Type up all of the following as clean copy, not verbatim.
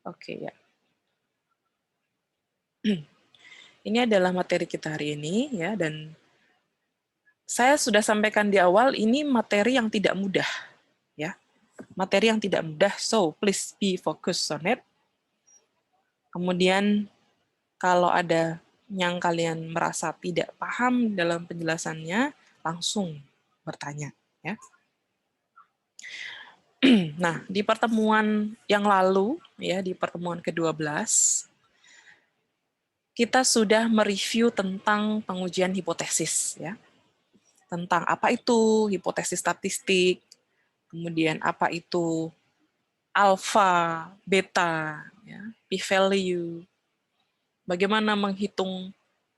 Oke ya. Ini adalah materi kita hari ini ya, dan saya sudah sampaikan di awal ini materi yang tidak mudah ya. Materi yang tidak mudah, so please be focused on it. Kemudian kalau ada yang kalian merasa tidak paham dalam penjelasannya, langsung bertanya ya. Nah, di pertemuan yang lalu ya, di pertemuan ke-12 kita sudah mereview tentang pengujian hipotesis ya. Tentang apa itu hipotesis statistik, kemudian apa itu alpha, beta, ya, p-value, bagaimana menghitung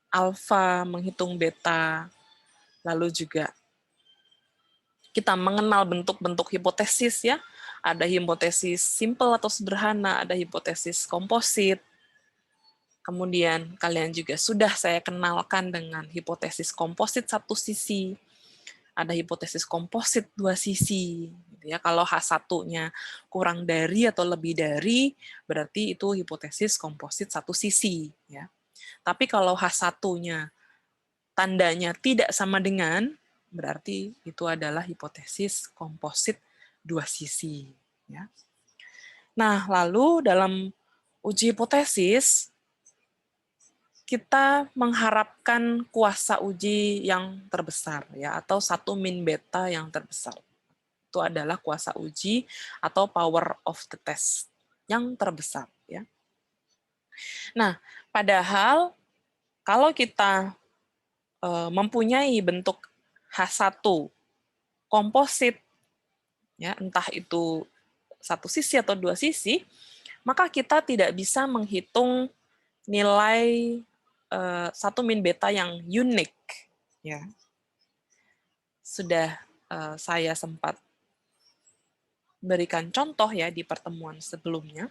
alpha, menghitung beta, lalu juga kita mengenal bentuk-bentuk hipotesis ya. Ada hipotesis simple atau sederhana, ada hipotesis komposit. Kemudian kalian juga sudah saya kenalkan dengan hipotesis komposit satu sisi, ada hipotesis komposit dua sisi. Ya, kalau H1-nya kurang dari atau lebih dari, berarti itu hipotesis komposit satu sisi. Ya. Tapi kalau H1-nya tandanya tidak sama dengan, berarti itu adalah hipotesis komposit dua sisi. Ya. Nah, lalu dalam uji hipotesis, kita mengharapkan kuasa uji yang terbesar, ya, atau 1 min beta yang terbesar. Itu adalah kuasa uji atau power of the test yang terbesar. Ya. Nah, padahal kalau kita mempunyai bentuk H1 komposit, ya, entah itu satu sisi atau dua sisi, maka kita tidak bisa menghitung nilai 1 min beta yang unik. Ya. Sudah saya sempat berikan contoh ya di pertemuan sebelumnya.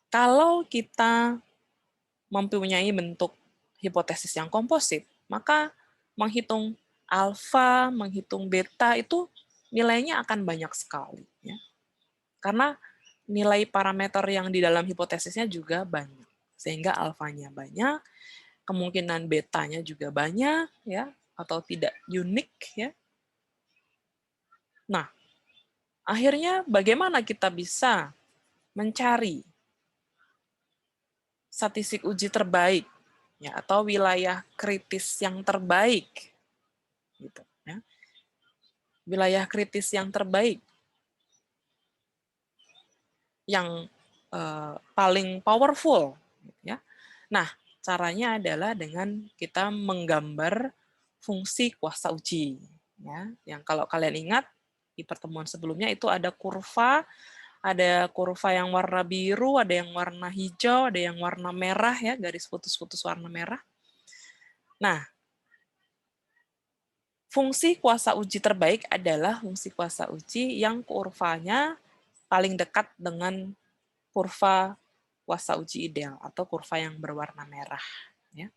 Kalau kita mempunyai bentuk hipotesis yang komposit, maka menghitung alfa, menghitung beta itu nilainya akan banyak sekali. Ya. Karena nilai parameter yang di dalam hipotesisnya juga banyak. Sehingga alfanya banyak, kemungkinan betanya juga banyak, ya, atau tidak unik. Ya. Nah, akhirnya bagaimana kita bisa mencari statistik uji terbaik, ya, atau wilayah kritis yang terbaik, gitu, ya. Wilayah kritis yang terbaik, yang paling powerful, ya. Nah, caranya adalah dengan kita menggambar fungsi kuasa uji, ya. Yang kalau kalian ingat di pertemuan sebelumnya itu ada kurva yang warna biru, ada yang warna hijau, ada yang warna merah ya, garis putus-putus warna merah. Nah, fungsi kuasa uji terbaik adalah fungsi kuasa uji yang kurvanya paling dekat dengan kurva kuasa uji ideal atau kurva yang berwarna merah. Ya.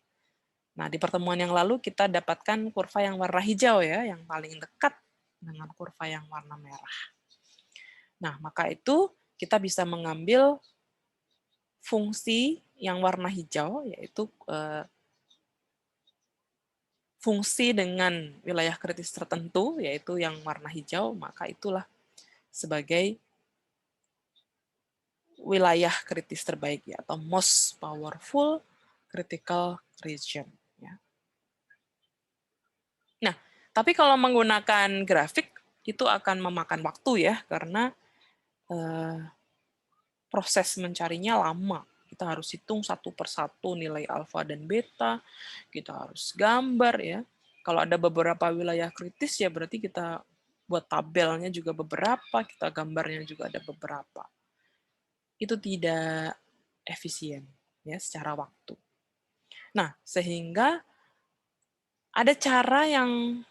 Nah, di pertemuan yang lalu kita dapatkan kurva yang warna hijau ya, yang paling dekat dengan kurva yang warna merah. Nah, maka itu kita bisa mengambil fungsi yang warna hijau, yaitu fungsi dengan wilayah kritis tertentu, yaitu yang warna hijau, maka itulah sebagai wilayah kritis terbaik, ya, atau most powerful critical region. Ya. Nah, tapi kalau menggunakan grafik, itu akan memakan waktu ya, karena proses mencarinya lama. Kita harus hitung satu persatu nilai alfa dan beta, kita harus gambar ya. Kalau ada beberapa wilayah kritis ya berarti kita buat tabelnya juga beberapa, kita gambarnya juga ada beberapa. Itu tidak efisien ya secara waktu. Nah, sehingga ada cara yang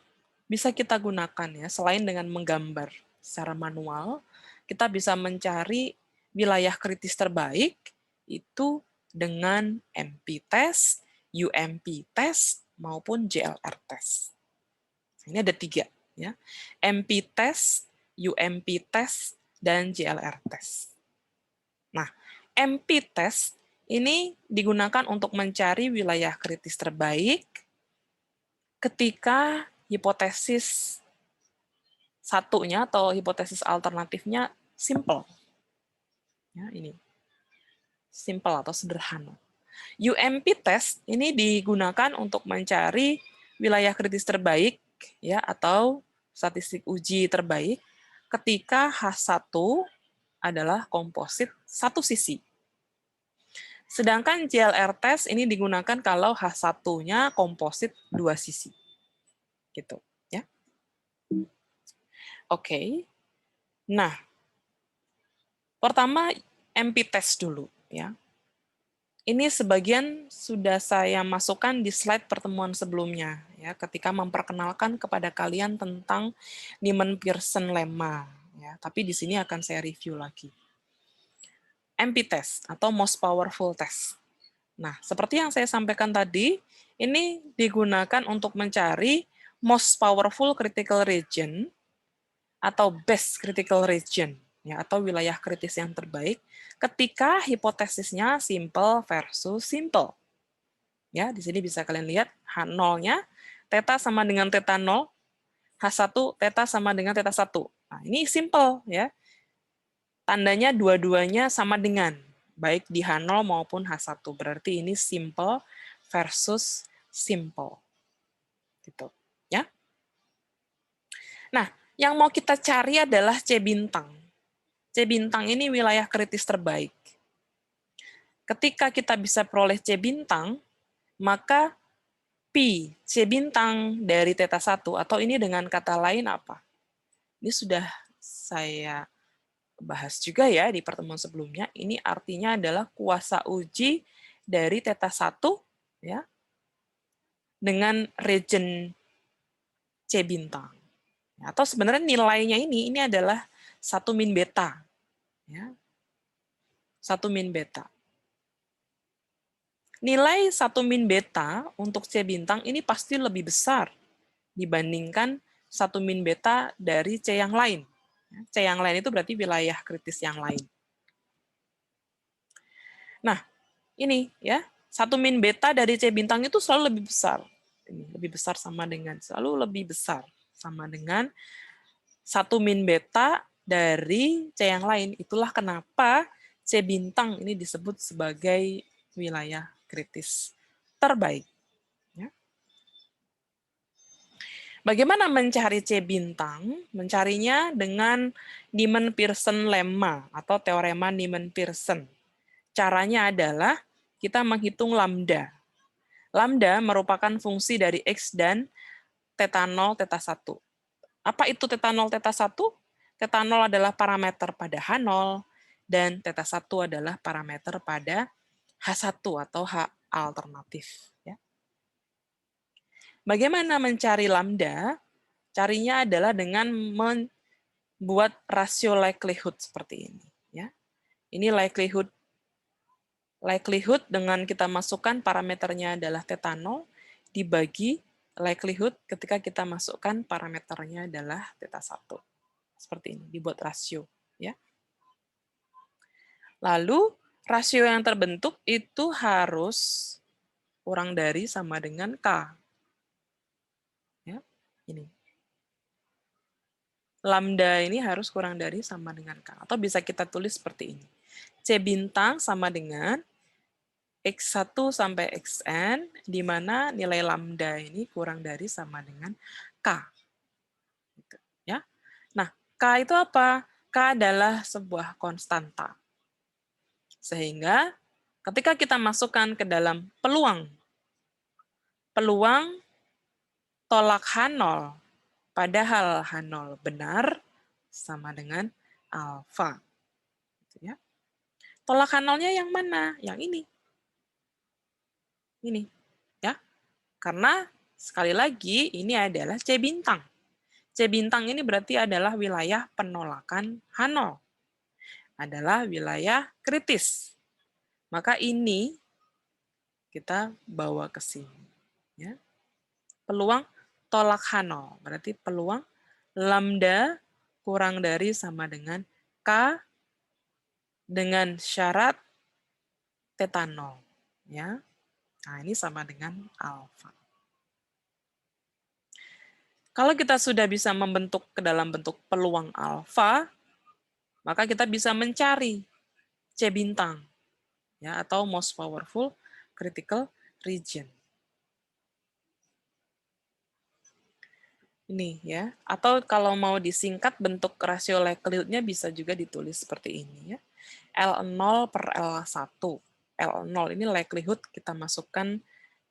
bisa kita gunakan ya, selain dengan menggambar secara manual, kita bisa mencari wilayah kritis terbaik itu dengan MP test, UMP test, maupun JLR test. Ini ada 3 ya. MP test, UMP test, dan JLR test. Nah, MP-test ini digunakan untuk mencari wilayah kritis terbaik ketika hipotesis satunya atau hipotesis alternatifnya simple. Ya, ini simple atau sederhana. UMP test ini digunakan untuk mencari wilayah kritis terbaik ya atau statistik uji terbaik ketika H1 adalah komposit satu sisi. Sedangkan JLR test ini digunakan kalau H1-nya komposit dua sisi. Gitu, ya. Oke. Nah, pertama MP test dulu ya. Ini sebagian sudah saya masukkan di slide pertemuan sebelumnya, ya, ketika memperkenalkan kepada kalian tentang Neyman-Pearson lemma. Ya, tapi di sini akan saya review lagi. MP test atau most powerful test. Nah, seperti yang saya sampaikan tadi, ini digunakan untuk mencari most powerful critical region atau best critical region, ya, atau wilayah kritis yang terbaik ketika hipotesisnya simple versus simple. Ya, di sini bisa kalian lihat H0-nya theta sama dengan theta 0, H1 theta sama dengan theta 1. Nah, ini simple ya. Tandanya dua-duanya sama dengan baik di H0 maupun H1. Berarti ini simple versus simple. Gitu, ya. Nah, yang mau kita cari adalah C bintang. C bintang ini wilayah kritis terbaik. Ketika kita bisa peroleh C bintang, maka Pi, C bintang dari theta 1, atau ini dengan kata lain apa? Ini sudah saya bahas juga ya di pertemuan sebelumnya. Ini artinya adalah kuasa uji dari theta 1 ya, dengan region C bintang. Atau sebenarnya nilainya ini adalah 1 min beta. Ya. 1 min beta. Nilai 1 min beta untuk C bintang ini pasti lebih besar dibandingkan 1 min beta dari C yang lain. C yang lain itu berarti wilayah kritis yang lain. Nah, ini ya, 1 min beta dari C bintang itu selalu lebih besar. Ini lebih besar sama dengan, selalu lebih besar sama dengan 1 min beta dari C yang lain. Itulah kenapa C bintang ini disebut sebagai wilayah kritis terbaik. Ya. Bagaimana mencari C bintang? Mencarinya dengan Neyman-Pearson lemma atau teorema Neyman-Pearson. Caranya adalah kita menghitung lambda. Lambda merupakan fungsi dari X dan theta 0, theta 1. Apa itu theta 0, theta 1? Theta 0 adalah parameter pada H0, dan theta 1 adalah parameter pada H1 atau H alternatif. Ya. Bagaimana mencari lambda? Carinya adalah dengan membuat rasio likelihood seperti ini. Ya. Ini likelihood dengan kita masukkan parameternya adalah theta 0 dibagi likelihood ketika kita masukkan parameternya adalah theta 1. Seperti ini, dibuat rasio. Ya. Lalu, rasio yang terbentuk itu harus kurang dari sama dengan K. Ya, ini. Lambda ini harus kurang dari sama dengan K. Atau bisa kita tulis seperti ini. C bintang sama dengan X1 sampai Xn, di mana nilai lambda ini kurang dari sama dengan K. Gitu, ya. Nah, K itu apa? K adalah sebuah konstanta. Sehingga ketika kita masukkan ke dalam peluang tolak H0, padahal H0 benar, sama dengan alfa. Gitu ya. Tolak H0-nya yang mana? Yang ini. Ini. Ya. Karena sekali lagi ini adalah C bintang. C bintang ini berarti adalah wilayah penolakan H0. Adalah wilayah kritis. Maka ini kita bawa ke sini. Ya. Peluang tolak H0. Berarti peluang lambda kurang dari sama dengan K dengan syarat theta 0. Ya. Nah, ini sama dengan alfa. Kalau kita sudah bisa membentuk ke dalam bentuk peluang alfa, maka kita bisa mencari C bintang, ya, atau most powerful critical region. Ini ya, atau kalau mau disingkat bentuk rasio likelihood-nya bisa juga ditulis seperti ini ya. L0 per L1. L0 ini likelihood kita masukkan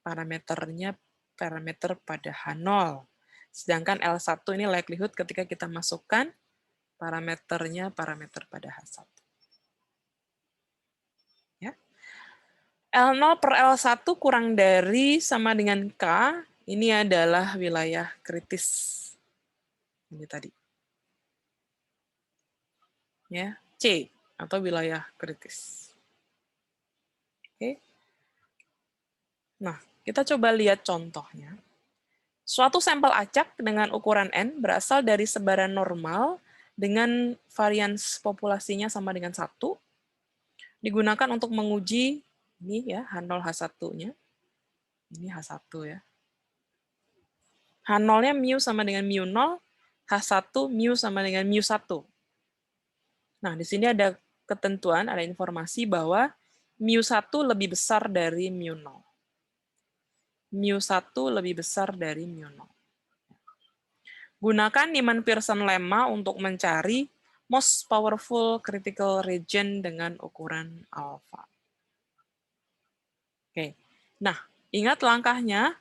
parameternya parameter pada H0. Sedangkan L1 ini likelihood ketika kita masukkan parameternya parameter pada H1. Ya. L0 per L1 kurang dari sama dengan K, ini adalah wilayah kritis. Ini tadi. Ya, C atau wilayah kritis. Oke. Nah, kita coba lihat contohnya. Suatu sampel acak dengan ukuran N berasal dari sebaran normal dengan varians populasinya sama dengan 1, digunakan untuk menguji ini ya H0 H1-nya. Ini H1 ya. H0-nya mu sama dengan mu 0, H1 mu sama dengan mu 1. Nah, di sini ada ketentuan, ada informasi bahwa mu 1 lebih besar dari mu 0. Mu 1 lebih besar dari mu 0. Gunakan Neyman-Pearson lemma untuk mencari most powerful critical region dengan ukuran alpha. Oke. Nah, ingat langkahnya,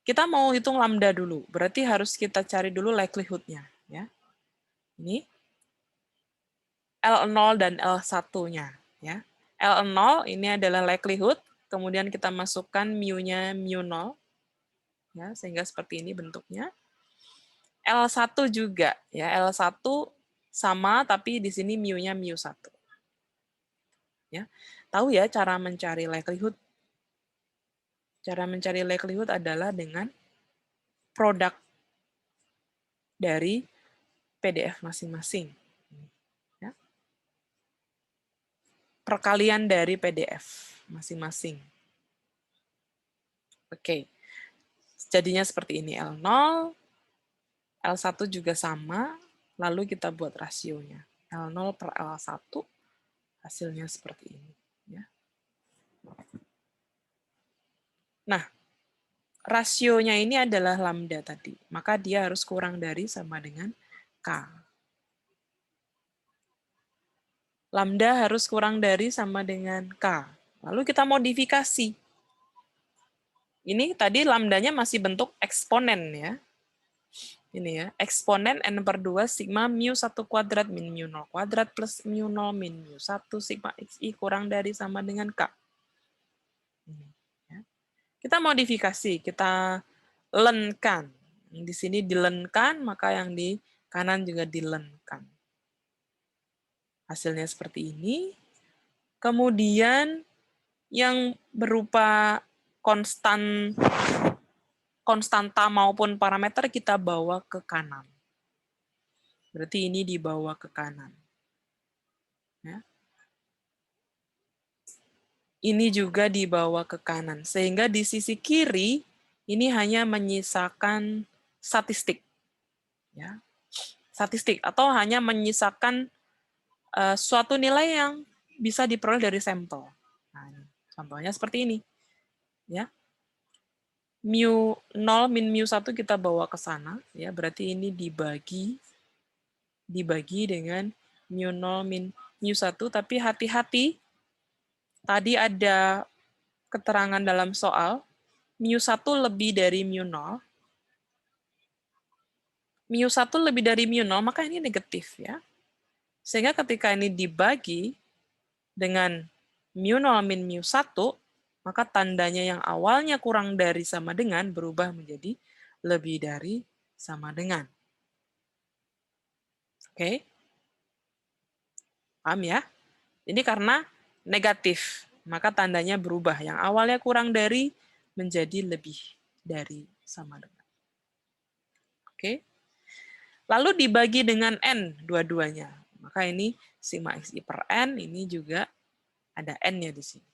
kita mau hitung lambda dulu. Berarti harus kita cari dulu likelihood-nya. Ya. Ini L0 dan L1-nya. Ya. L0 ini adalah likelihood, kemudian kita masukkan mu-nya mu 0. Ya, sehingga seperti ini bentuknya. L1 juga. Ya, L1 sama, tapi di sini mu-nya mu 1. Ya. Tahu ya cara mencari likelihood? Cara mencari likelihood adalah dengan produk dari PDF masing-masing. Ya. Perkalian dari PDF masing-masing. Oke. Jadinya seperti ini, L0, L1 juga sama, lalu kita buat rasionya. L0 per L1, hasilnya seperti ini. Ya. Nah, rasionya ini adalah lambda tadi, maka dia harus kurang dari sama dengan K. Lambda harus kurang dari sama dengan K. Lalu kita modifikasi. Ini tadi lambdanya masih bentuk eksponen ya. Ini ya, eksponen n per 2 sigma mu 1 kuadrat min mu 0 kuadrat plus mu 0 min mu 1 sigma xi kurang dari sama dengan K. Ini, ya. Kita modifikasi, kita lenkan. Di sini dilenkan, maka yang di kanan juga dilenkan. Hasilnya seperti ini. Kemudian yang berupa konstanta maupun parameter kita bawa ke kanan. Berarti ini dibawa ke kanan. Ya. Ini juga dibawa ke kanan. Sehingga di sisi kiri, ini hanya menyisakan statistik. Ya. Statistik, atau hanya menyisakan suatu nilai yang bisa diperoleh dari sampel. Nah, contohnya seperti ini. Ya. Mu 0 min mu 1 kita bawa ke sana, ya berarti ini dibagi dengan mu 0 min mu 1, tapi hati-hati, tadi ada keterangan dalam soal, mu 1 lebih dari mu 0, mu 1 lebih dari mu 0, maka ini negatif ya. Sehingga ketika ini dibagi dengan mu 0 min mu 1, maka tandanya yang awalnya kurang dari sama dengan berubah menjadi lebih dari sama dengan. Oke? Paham ya? Ini karena negatif, maka tandanya berubah. Yang awalnya kurang dari menjadi lebih dari sama dengan. Oke? Lalu dibagi dengan N dua-duanya. Maka ini sigma xi per N, ini juga ada N-nya di sini.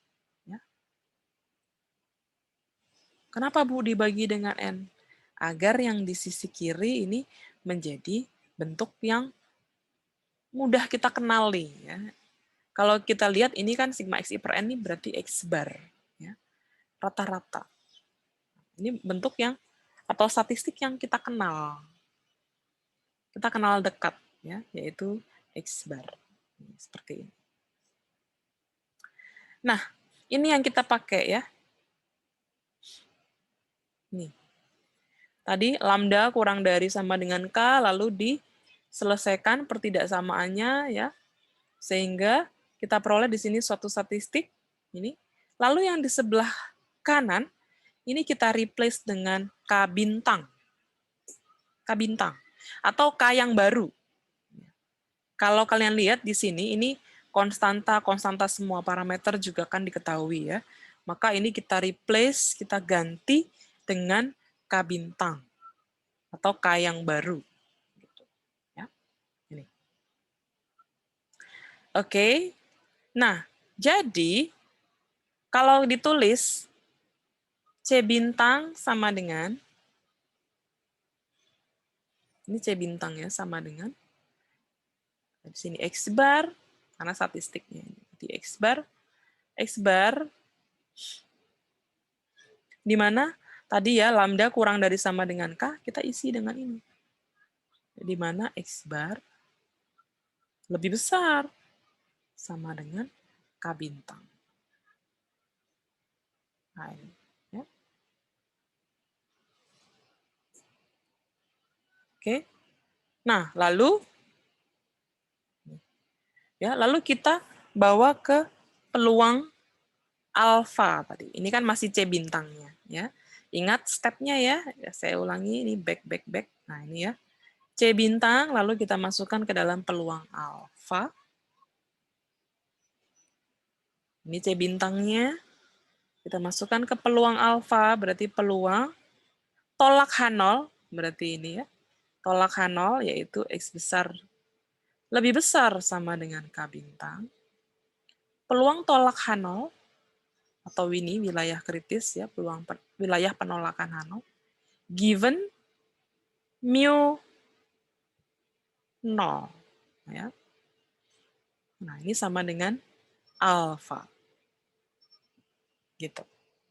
Kenapa Bu dibagi dengan N? Agar yang di sisi kiri ini menjadi bentuk yang mudah kita kenali. Ya. Kalau kita lihat ini kan sigma xi per N ini berarti X bar. Ya. Rata-rata. Ini bentuk yang atau statistik yang kita kenal. Kita kenal dekat, ya, yaitu X bar. Seperti ini. Nah, ini yang kita pakai ya. Nih. Tadi lambda kurang dari sama dengan K, lalu diselesaikan pertidaksamaannya ya. Sehingga kita peroleh di sini suatu statistik ini. Lalu yang di sebelah kanan ini kita replace dengan K bintang. K bintang atau K yang baru. Kalau kalian lihat di sini ini konstanta semua parameter juga kan diketahui ya. Maka ini kita replace, kita ganti dengan K bintang atau K yang baru. Gitu, ya. Ini. Oke. Nah, jadi kalau ditulis C bintang sama dengan, ini C bintang ya, sama dengan, di sini X bar, karena statistiknya, di X bar, di mana tadi ya lambda kurang dari sama dengan K, kita isi dengan ini. Di mana X bar lebih besar sama dengan K bintang. Nah, ini, ya. Oke. Nah, lalu kita bawa ke peluang alfa tadi. Ini kan masih C bintangnya, ya. Ingat stepnya ya. Saya ulangi ini back. Nah, ini ya. C bintang lalu kita masukkan ke dalam peluang alfa. Ini C bintangnya. Kita masukkan ke peluang alfa, berarti peluang tolak H0, berarti ini ya. Tolak H0 yaitu X besar lebih besar sama dengan K bintang. Peluang tolak H0 atau ini wilayah kritis ya, peluang wilayah penolakan H0 given mu 0 ya. Nah, ini sama dengan alfa. Gitu.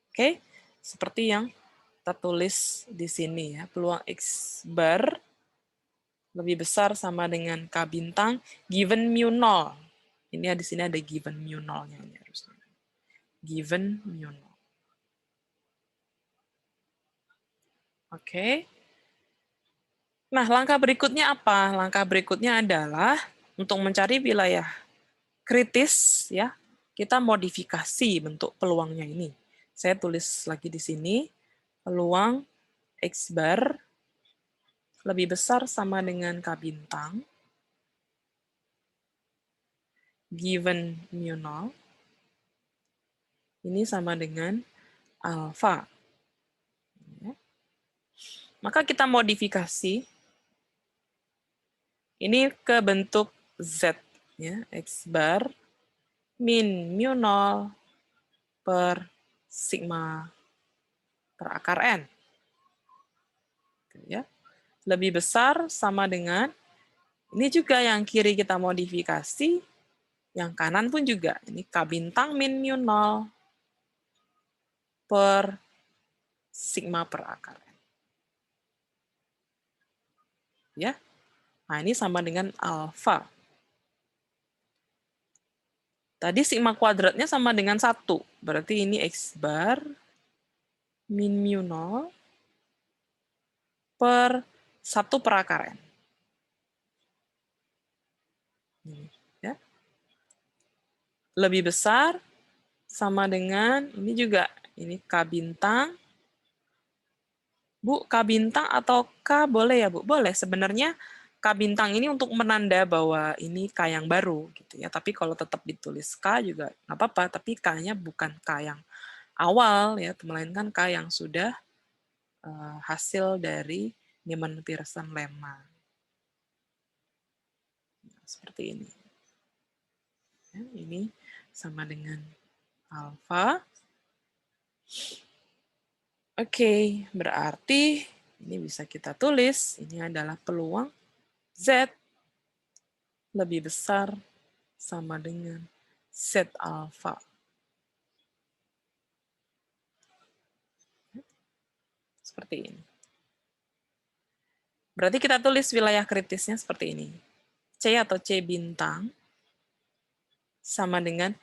Oke, seperti yang kita tulis di sini ya, peluang X bar lebih besar sama dengan K bintang given mu 0. Ini di sini ada given mu 0-nya ini harusnya. Given mu 0. Oke. Nah, langkah berikutnya apa? Langkah berikutnya adalah untuk mencari wilayah kritis ya. Kita modifikasi bentuk peluangnya ini. Saya tulis lagi di sini peluang X bar lebih besar sama dengan K bintang given mu 0 ini sama dengan alfa. Maka kita modifikasi ini ke bentuk Z ya, X bar min mu 0 per sigma per akar N. Ya. Lebih besar sama dengan, ini juga yang kiri kita modifikasi, yang kanan pun juga. Ini K bintang min mu 0 per sigma per akar N. Ya. Nah, ini sama dengan alfa. Tadi sigma kuadratnya sama dengan 1. Berarti ini X bar min mu 0 per 1 per akar N. Ya. Lebih besar sama dengan, ini juga, ini K bintang. Bu, K bintang atau K boleh ya Bu? Boleh, sebenarnya K bintang ini untuk menanda bahwa ini K yang baru. Gitu ya. Tapi kalau tetap ditulis K juga nggak apa-apa, tapi K-nya bukan K yang awal, ya, melainkan K yang sudah hasil dari Neyman-Pearson lemma. Nah, seperti ini. Ya, ini sama dengan alfa. Oke, berarti ini bisa kita tulis, ini adalah peluang Z lebih besar sama dengan Z alfa. Seperti ini. Berarti kita tulis wilayah kritisnya seperti ini. C atau C bintang sama dengan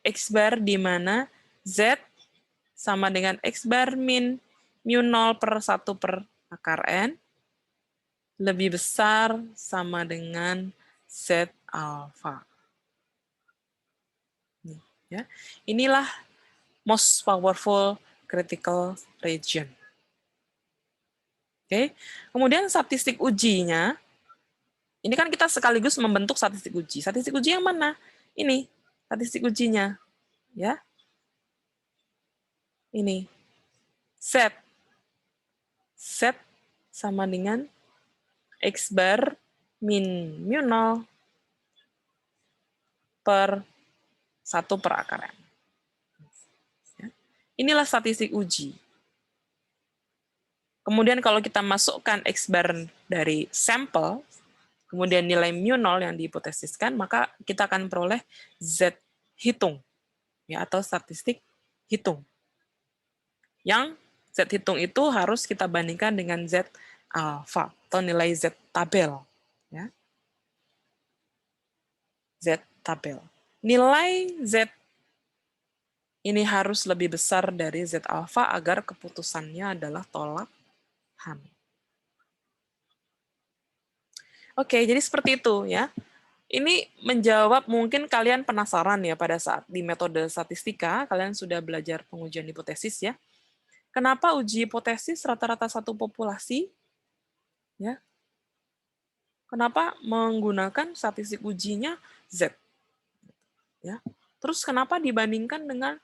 X bar di mana Z sama dengan X bar min mu 0 per 1 per akar N lebih besar sama dengan Z alfa. Ya. Inilah most powerful critical region. Oke. Kemudian statistik ujinya, ini kan kita sekaligus membentuk statistik uji. Statistik uji yang mana? Ini, statistik ujinya. Ya. Ini. Z. Z sama dengan X bar min mu 0 per 1 per akar N. Ya. Inilah statistik uji. Kemudian kalau kita masukkan X bar dari sampel, kemudian nilai mu 0 yang dihipotesiskan, maka kita akan peroleh Z hitung, ya, atau statistik hitung. Yang Z hitung itu harus kita bandingkan dengan Z alfa, atau nilai Z tabel. Ya. Z tabel. Nilai Z ini harus lebih besar dari Z alfa agar keputusannya adalah tolakan. Oke, jadi seperti itu ya. Ini menjawab, mungkin kalian penasaran ya pada saat di metode statistika, kalian sudah belajar pengujian hipotesis ya. Kenapa uji hipotesis rata-rata satu populasi? Ya. Kenapa menggunakan statistik ujinya Z? Ya. Terus kenapa dibandingkan dengan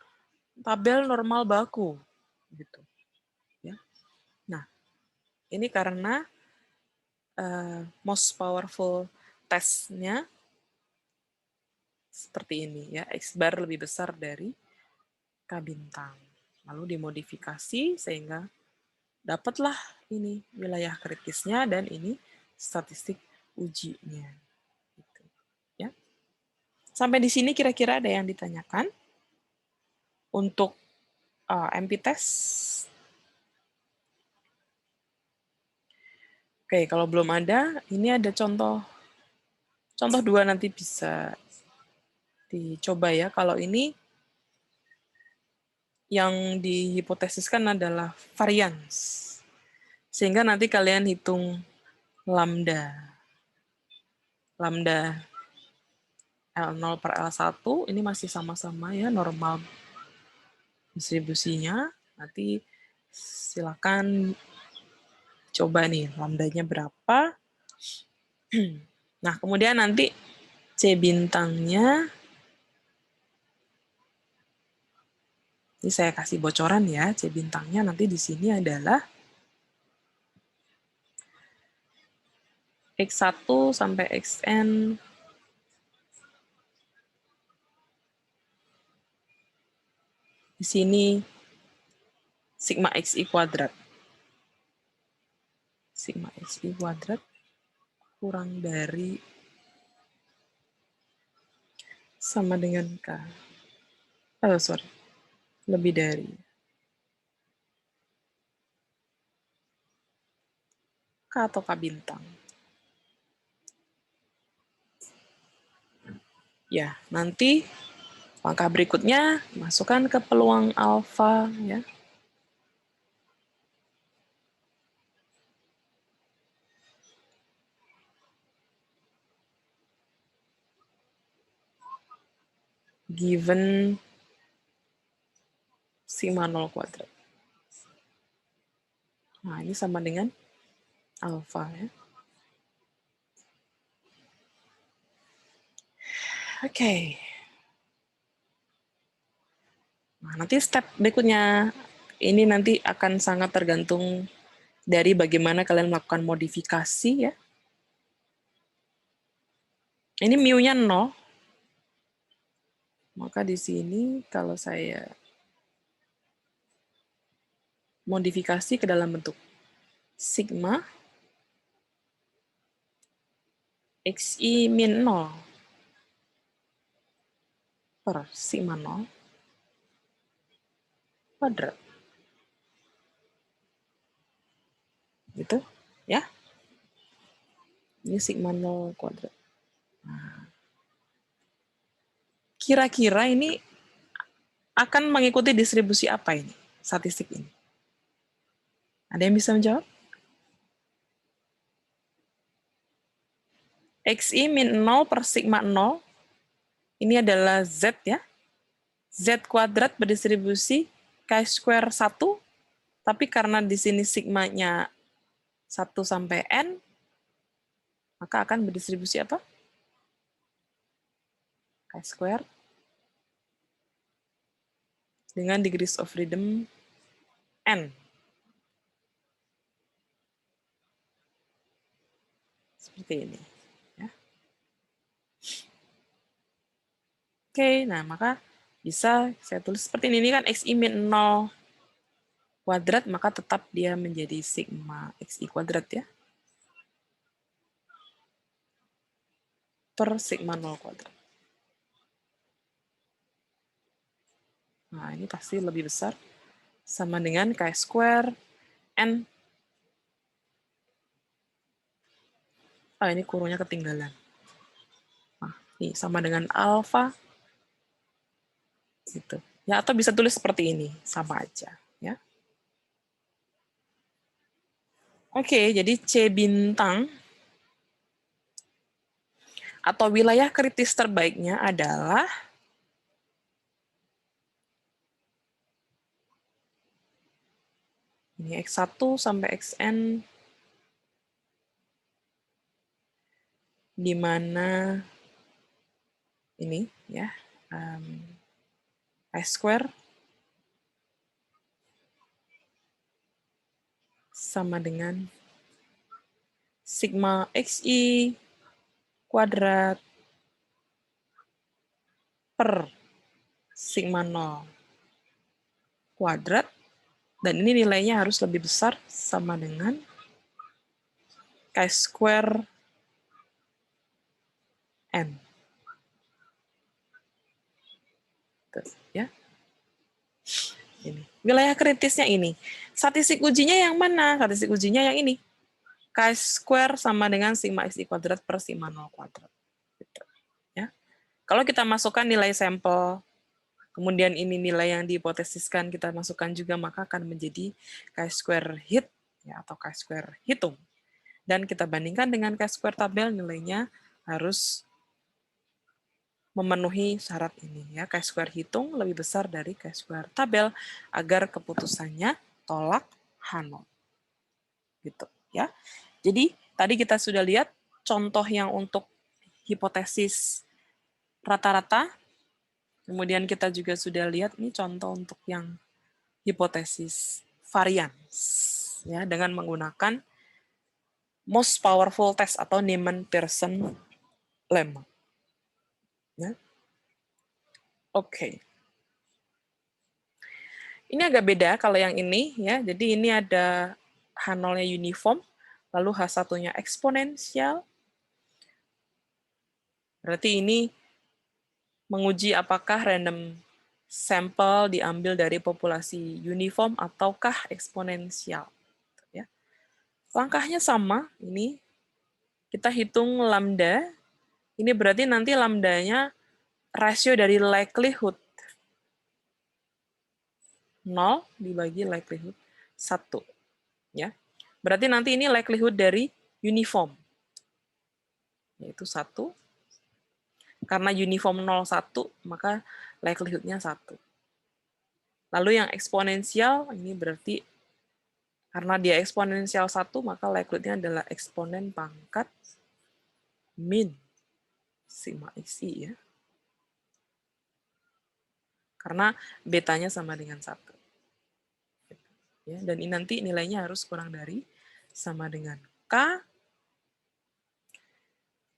tabel normal baku? Gitu. Ya. Nah, ini karena most powerful testnya seperti ini ya, X bar lebih besar dari K bintang. Lalu dimodifikasi sehingga dapatlah ini wilayah kritisnya dan ini statistik ujinya. Gitu. Ya. Sampai di sini kira-kira ada yang ditanyakan untuk MP test. Oke, kalau belum ada, ini ada contoh 2 nanti bisa dicoba ya. Kalau ini yang dihipotesiskan adalah varians. Sehingga nanti kalian hitung lambda. Lambda L0 per L1, ini masih sama-sama ya, normal distribusinya. Nanti silakan coba nih, lambdanya berapa. Nah, kemudian nanti C bintangnya, ini saya kasih bocoran ya, C bintangnya nanti di sini adalah X1 sampai Xn di sini sigma XI kuadrat. Sigma XI kuadrat kurang dari sama dengan K. Oh, sorry. Lebih dari. K atau K bintang. Ya, nanti langkah berikutnya masukkan ke peluang alfa ya. Given sigma 0 kuadrat. Nah, ini sama dengan alfa ya. Oke. Nah, nanti step berikutnya ini nanti akan sangat tergantung dari bagaimana kalian melakukan modifikasi ya. Ini mu-nya 0. Maka di sini kalau saya modifikasi ke dalam bentuk sigma xi min 0 per sigma 0 kuadrat. Gitu, ya. Ini sigma 0 kuadrat. Nah, kira-kira ini akan mengikuti distribusi apa ini, statistik ini? Ada yang bisa menjawab? Xi min 0 per sigma 0, ini adalah Z ya. Z kuadrat berdistribusi chi-square 1, tapi karena di sini sigmanya 1 sampai N, maka akan berdistribusi apa? Chi-square dengan degrees of freedom N. Seperti ini. Ya. Oke, nah maka bisa saya tulis seperti ini kan Xi min 0 kuadrat, maka tetap dia menjadi sigma Xi kuadrat ya. Per sigma 0 kuadrat. Nah, ini pasti lebih besar. Sama dengan chi-square N. Ah, ini kurungnya ketinggalan. Nah, ini sama dengan alfa. Gitu. Ya, atau bisa tulis seperti ini, sama aja. Ya. Oke, jadi C bintang atau wilayah kritis terbaiknya adalah ini X1 sampai Xn, di mana ini ya I² sama dengan sigma Xi kuadrat per sigma 0 kuadrat, dan ini nilainya harus lebih besar sama dengan chi-square N. Ya. Ini. Wilayah kritisnya ini. Statistik ujinya yang mana? Statistik ujinya yang ini. Chi-square sama dengan sigma Xi kuadrat per sigma 0 kuadrat. Gitu. Ya. Kalau kita masukkan nilai sampel, kemudian ini nilai yang dihipotesiskan kita masukkan juga, maka akan menjadi chi-square hit ya, atau chi-square hitung. Dan kita bandingkan dengan chi-square tabel, nilainya harus memenuhi syarat ini ya, chi-square hitung lebih besar dari chi-square tabel agar keputusannya tolak H0. Gitu ya. Jadi tadi kita sudah lihat contoh yang untuk hipotesis rata-rata. Kemudian kita juga sudah lihat ini contoh untuk yang hipotesis varians ya, dengan menggunakan most powerful test atau Neyman-Pearson lemma. Ya. Oke. Ini agak beda kalau yang ini ya. Jadi ini ada H0-nya uniform, lalu H1-nya eksponensial. Berarti ini menguji apakah random sampel diambil dari populasi uniform ataukah eksponensial. Ya. Langkahnya sama, ini kita hitung lambda. Ini berarti nanti lambdanya rasio dari likelihood 0 dibagi likelihood 1. Ya. Berarti nanti ini likelihood dari uniform, yaitu 1. Karena uniform 0, 1, maka likelihood-nya 1. Lalu yang eksponensial, ini berarti karena dia eksponensial 1, maka likelihood-nya adalah eksponen pangkat min sigma Xi ya. Karena betanya sama dengan 1. Ya, dan ini nanti nilainya harus kurang dari sama dengan K.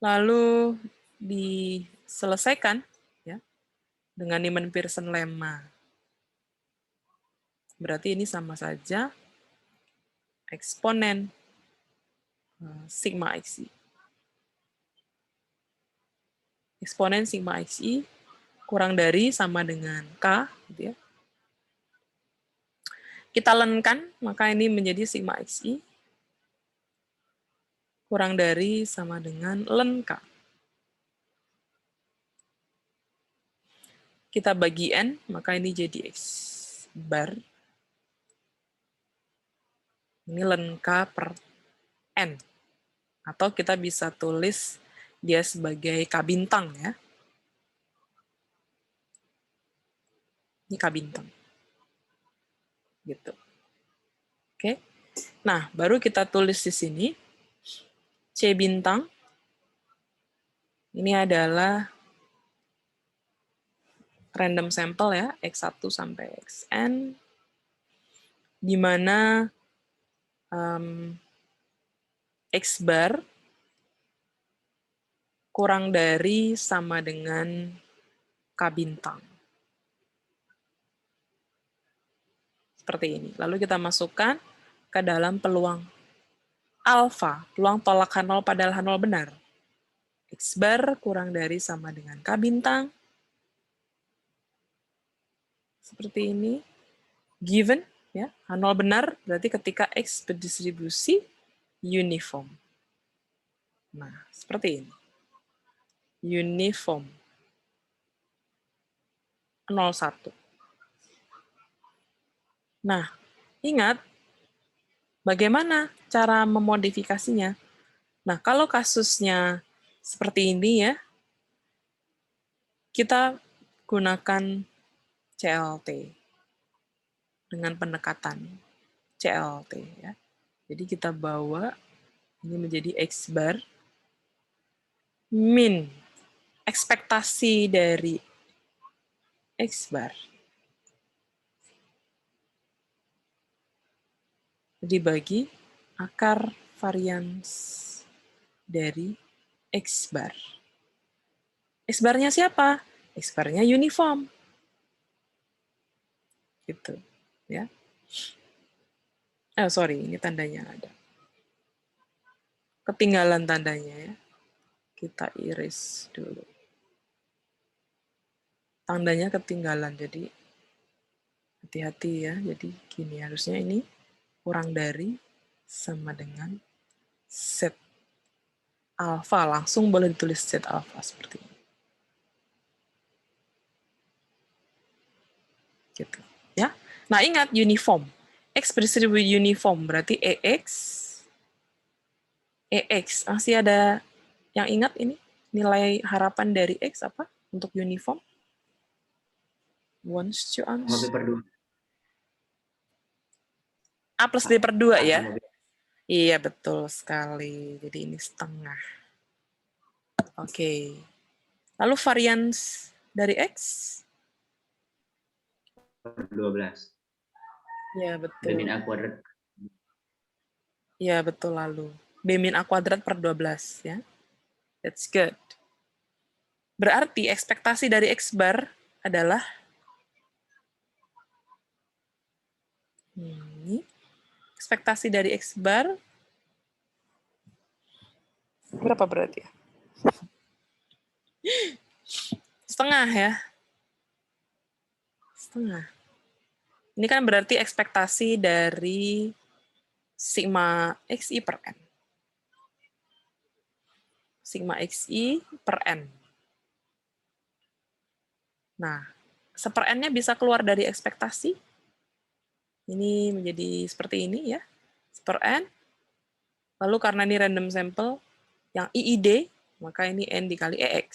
Lalu diselesaikan ya dengan Neyman-Pearson lemma Berarti ini sama saja eksponen sigma xi. Eksponen sigma xi kurang dari sama dengan K, gitu ya. Kita lenkan, maka ini menjadi sigma xi kurang dari sama dengan len K. Kita bagi N, maka ini jadi X bar. Ini len K per N. Atau kita bisa tulis dia sebagai K bintang ya. Ini K bintang. Gitu. Oke. Nah, baru kita tulis di sini C bintang. Ini adalah random sampel ya, X1 sampai Xn, di mana X bar kurang dari sama dengan K bintang. Seperti ini. Lalu kita masukkan ke dalam peluang alfa, peluang tolak H0 padahal H0 benar. X bar kurang dari sama dengan K bintang. Seperti ini. Given, ya, H0 benar berarti ketika X berdistribusi uniform. Nah, seperti ini. Uniform. 01. Nah, ingat bagaimana cara memodifikasinya. Nah, kalau kasusnya seperti ini ya, kita gunakan CLT dengan pendekatan CLT ya. Jadi kita bawa ini menjadi X bar min ekspektasi dari X bar dibagi akar varians dari X bar. X barnya siapa? X barnya uniform. Gitu, ya. Sorry, ini tandanya ada. Ketinggalan tandanya ya. Kita iris dulu. Tandanya ketinggalan, jadi hati-hati ya. Jadi gini, harusnya ini kurang dari sama dengan set alfa. Langsung boleh ditulis set alfa seperti ini. Gitu. Ya. Nah, ingat uniform. X berdistribusi uniform berarti EX masih ada yang ingat ini nilai harapan dari X apa untuk uniform? Wants to answer. A plus B per 2 ya? Iya, betul sekali. Jadi ini setengah. Oke. Lalu varians dari X? Per 12. Ya, betul. B min A kuadrat. Ya, betul lalu. B min A kuadrat per 12 ya. That's good. Berarti ekspektasi dari X bar adalah ini. Ekspektasi dari X bar berapa berarti ya? Setengah ya. Setengah. Ini kan berarti ekspektasi dari sigma xi per n. Sigma xi per n. Nah, seper n-nya bisa keluar dari ekspektasi. Ini menjadi seperti ini ya. Seper n. Lalu karena ini random sample yang IID, maka ini n dikali EX.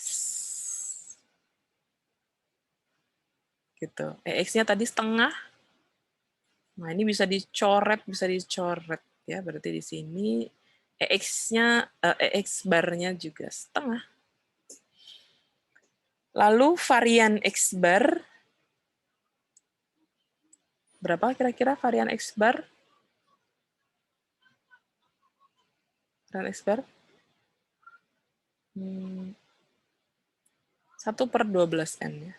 Gitu. EX-nya tadi setengah. Nah, ini bisa dicoret ya. Berarti di sini EX-nya EX bar-nya juga setengah. Lalu varian X bar berapa kira-kira varian X bar? Varian X bar? 1/12 N ya.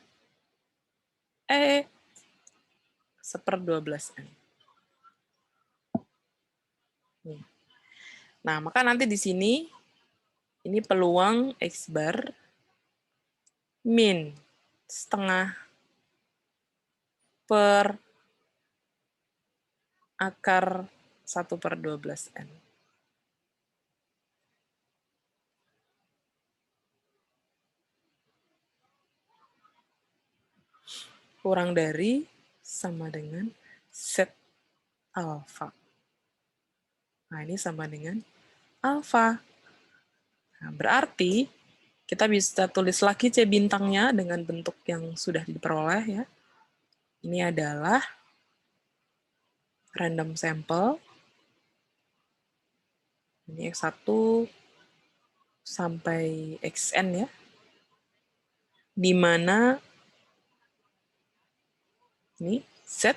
1/12N. Nah, maka nanti di sini, ini peluang X bar min setengah per akar 1/12N. Kurang dari sama dengan Z alfa. Nah, ini sama dengan alfa. Nah, berarti kita bisa tulis lagi C bintangnya dengan bentuk yang sudah diperoleh ya. Ini adalah random sample. Ini X1 sampai Xn ya. Di mana ini Z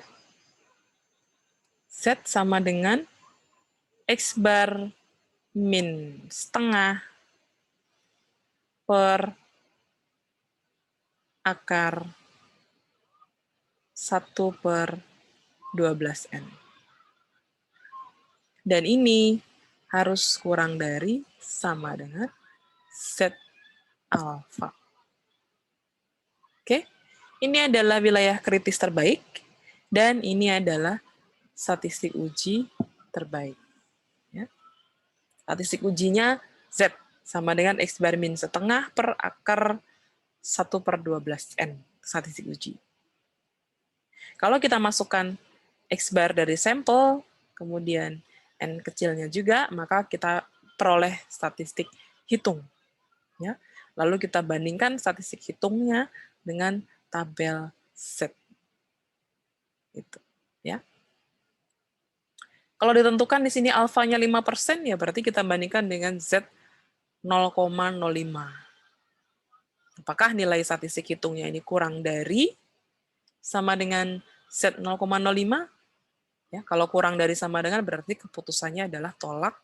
sama dengan X bar min setengah per akar 1/12N. Dan ini harus kurang dari sama dengan Z alfa. Oke, ini adalah wilayah kritis terbaik, dan ini adalah statistik uji terbaik. Ya. Statistik ujinya Z sama dengan X bar min setengah per akar 1/12N, statistik uji. Kalau kita masukkan X bar dari sampel, kemudian N kecilnya juga, maka kita peroleh statistik hitung. Ya. Lalu kita bandingkan statistik hitungnya dengan tabel Z. Itu, ya. Kalau ditentukan di sini alfanya 5%, ya berarti kita bandingkan dengan Z 0,05. Apakah nilai statistik hitungnya ini kurang dari sama dengan Z 0,05? Ya, kalau kurang dari sama dengan berarti keputusannya adalah tolak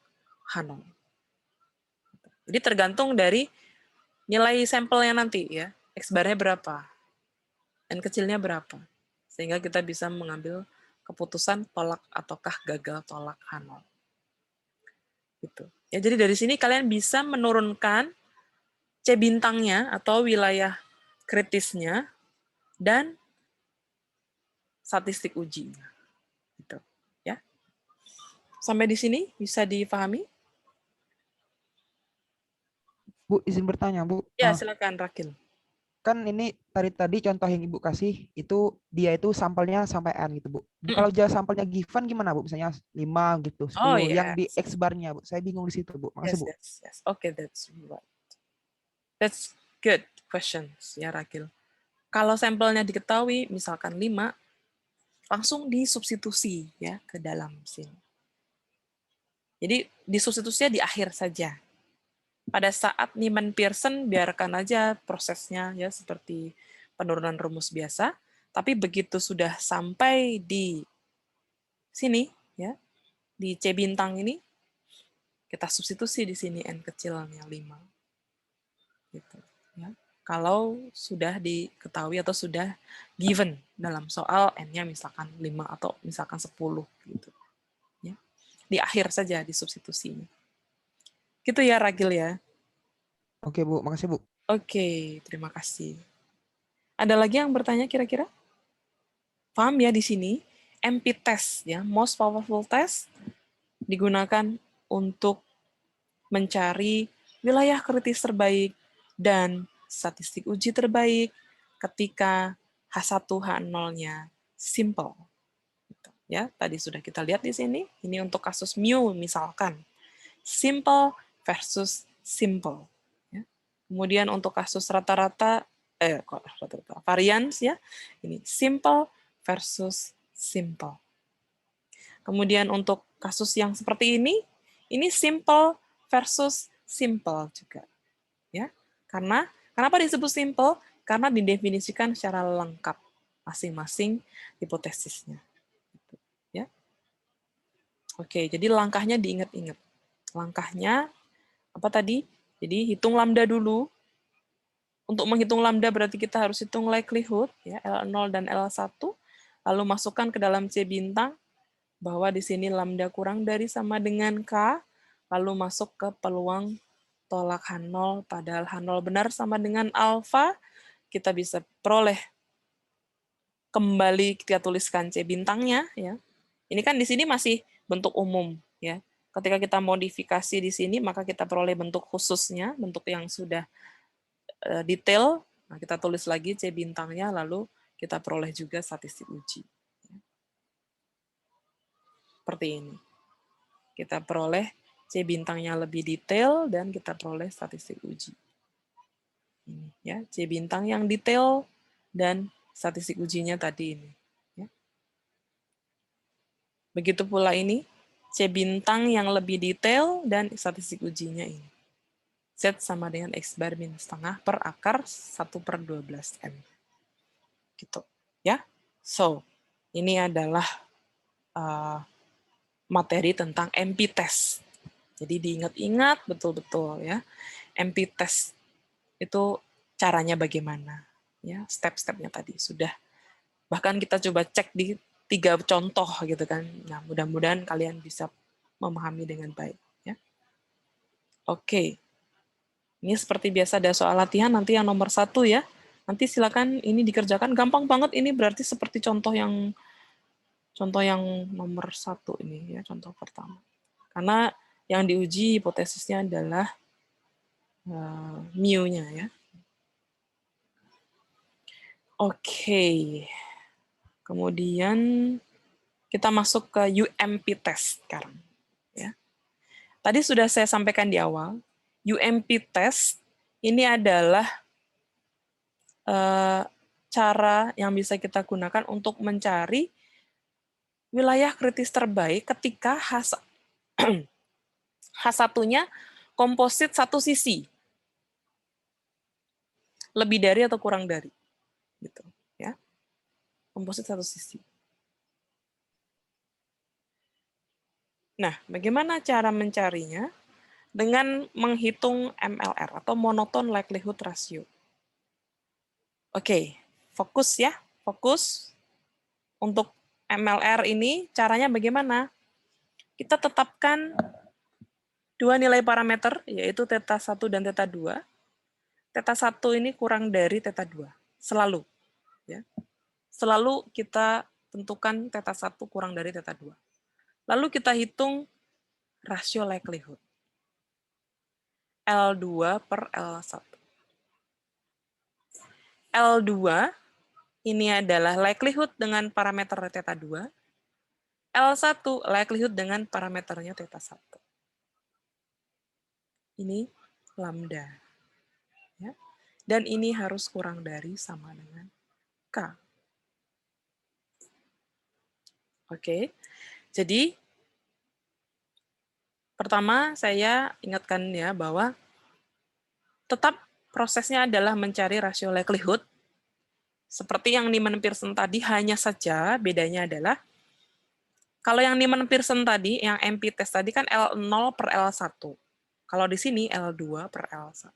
H0. Jadi tergantung dari nilai sampelnya nanti ya. X barnya berapa? N kecilnya berapa? Sehingga kita bisa mengambil keputusan tolak ataukah gagal tolak H0. Gitu. Ya, jadi dari sini kalian bisa menurunkan C bintangnya atau wilayah kritisnya dan statistik ujinya. Gitu. Ya. Sampai di sini bisa dipahami? Bu, izin bertanya, Bu. Ya, silakan Rakil. Kan ini tadi contoh yang Ibu kasih, itu dia itu sampelnya sampai N gitu, Bu. Kalau jauh sampelnya given gimana, Bu? Misalnya 5 gitu, 10. Oh, Yang di yes. X bar-nya, Bu. Saya bingung di situ, Bu. Makasih, Bu. Yes. Okay, that's right. That's good questions, ya Rakil. Kalau sampelnya diketahui, misalkan 5, langsung disubstitusi ya ke dalam sini. Jadi disubstitusinya di akhir saja. Pada saat Neyman-Pearson, biarkan aja prosesnya ya seperti penurunan rumus biasa, tapi begitu sudah sampai di sini ya, di C bintang ini, kita substitusi di sini N kecilnya 5. Gitu, ya. Kalau sudah diketahui atau sudah given dalam soal N-nya misalkan 5 atau misalkan 10 gitu. Ya. Di akhir saja disubstitusinya. Gitu ya Ragil ya. Oke, Bu. Makasih, Bu. Oke, terima kasih. Ada lagi yang bertanya kira-kira? Paham ya di sini? MP test ya, most powerful test digunakan untuk mencari wilayah kritis terbaik dan statistik uji terbaik ketika H1 H0-nya simple. Ya, tadi sudah kita lihat di sini. Ini untuk kasus mu misalkan. Simple versus simple. Ya. Kemudian untuk kasus rata-rata varians ya. Ini simple versus simple. Kemudian untuk kasus yang seperti ini simple versus simple juga. Ya. Karena kenapa disebut simple? Karena didefinisikan secara lengkap masing-masing hipotesisnya. Ya. Oke, jadi langkahnya diingat-ingat. Langkahnya apa tadi? Jadi hitung lambda dulu. Untuk menghitung lambda berarti kita harus hitung likelihood ya, L0 dan L1. lalu masukkan ke dalam C bintang, bahwa di sini lambda kurang dari sama dengan K, lalu masuk ke peluang tolak H0, padahal H0 benar sama dengan alfa, kita bisa peroleh kembali kita tuliskan C bintangnya, ya. Ini kan di sini masih bentuk umum, ya. Ketika kita modifikasi di sini, maka kita peroleh bentuk khususnya, bentuk yang sudah detail. Nah, kita tulis lagi C bintangnya, lalu kita peroleh juga statistik uji. Seperti ini. Kita peroleh C bintangnya lebih detail dan kita peroleh statistik uji. Ini ya, C bintang yang detail dan statistik ujinya tadi ini. Ya. Begitu pula ini, C bintang yang lebih detail dan statistik ujinya ini. Z sama dengan X bar min setengah per akar 1/12M. Gitu. Ya. So, ini adalah materi tentang MP test. Jadi diingat-ingat betul-betul ya. MP test itu caranya bagaimana? Ya, step-stepnya tadi sudah. Bahkan kita coba cek di 3 contoh gitu kan. Nah, mudah-mudahan kalian bisa memahami dengan baik ya. Oke. Ini seperti biasa ada soal latihan nanti yang nomor 1 ya. Nanti silakan ini dikerjakan, gampang banget ini, berarti seperti contoh yang nomor 1 ini ya, contoh pertama. Karena yang diuji hipotesisnya adalah mu-nya ya. Oke. Kemudian kita masuk ke UMP test sekarang ya. Tadi sudah saya sampaikan di awal, UMP test ini adalah cara yang bisa kita gunakan untuk mencari wilayah kritis terbaik ketika H1-nya komposit satu sisi. Lebih dari atau kurang dari. Gitu, ya. Komposit satu sisi. Nah, bagaimana cara mencarinya? Dengan menghitung MLR atau Monotone Likelihood Ratio. Oke, fokus ya, fokus. Untuk MLR ini caranya bagaimana? Kita tetapkan 2 nilai parameter, yaitu θ1 dan θ2. θ1 ini kurang dari θ2, selalu. Ya. Selalu kita tentukan θ1 kurang dari θ2. Lalu kita hitung rasio likelihood. L2 per L1. L2 ini adalah likelihood dengan parameter θ2. L1 likelihood dengan parameternya θ1. Ini lambda. Ya. Dan ini harus kurang dari sama dengan K. Oke, jadi pertama saya ingatkan ya bahwa tetap prosesnya adalah mencari rasio likelihood. Seperti yang Niemann-Pearson tadi, hanya saja bedanya adalah kalau yang Niemann-Pearson tadi, yang MP test tadi kan L0 per L1. Kalau di sini L2 per L1.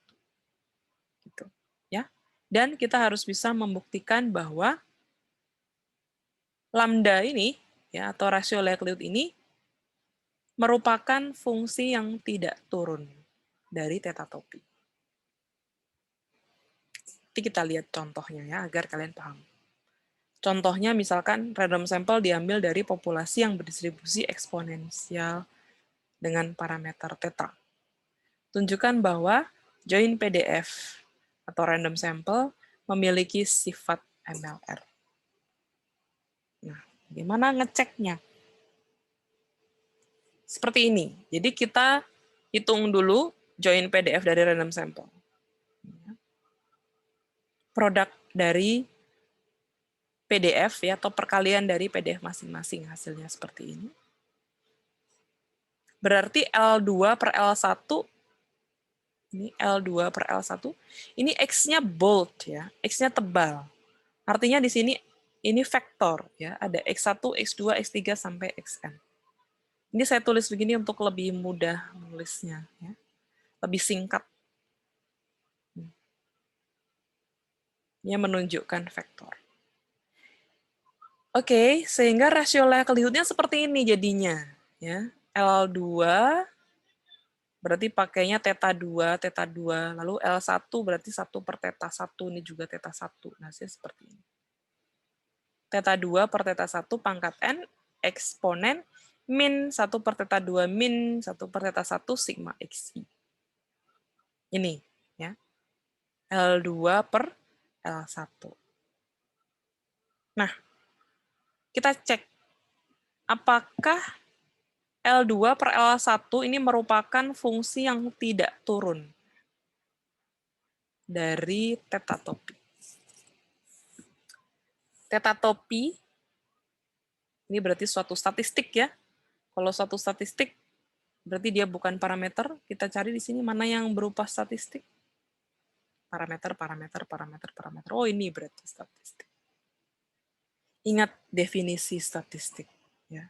Gitu. Ya. Dan kita harus bisa membuktikan bahwa lambda ini ya atau rasio likelihood ini merupakan fungsi yang tidak turun dari theta topi. Nanti kita lihat contohnya ya agar kalian paham. Contohnya misalkan random sample diambil dari populasi yang berdistribusi eksponensial dengan parameter theta. Tunjukkan bahwa join PDF atau random sample memiliki sifat MLR. Nah, bagaimana ngeceknya? Seperti ini. Jadi kita hitung dulu join PDF dari random sample. Produk dari PDF ya atau perkalian dari PDF masing-masing hasilnya seperti ini. Berarti L2 per L1 ini L2 per L1 ini X-nya bold ya, X-nya tebal. Artinya di sini ini vektor ya, ada X1, X2, X3 sampai Xn. Ini saya tulis begini untuk lebih mudah menulisnya ya. Lebih singkat. Ini menunjukkan vektor. Oke, sehingga rasio likelihood-nya seperti ini jadinya. Ya. L2 berarti pakainya theta 2, lalu L1 berarti 1 per theta 1, ini juga theta 1. Nah, seperti ini. Theta 2 per theta 1 pangkat N, eksponen, min 1 per theta 2, min 1 per theta 1, sigma XI. Ini, ya. L2 per L1. Nah, kita cek apakah L2 per L1 ini merupakan fungsi yang tidak turun dari theta topi. Theta topi ini berarti suatu statistik ya. Kalau suatu statistik berarti dia bukan parameter. Kita cari di sini mana yang berupa statistik. Parameter. Oh, ini berarti statistik. Ingat definisi statistik. Ya.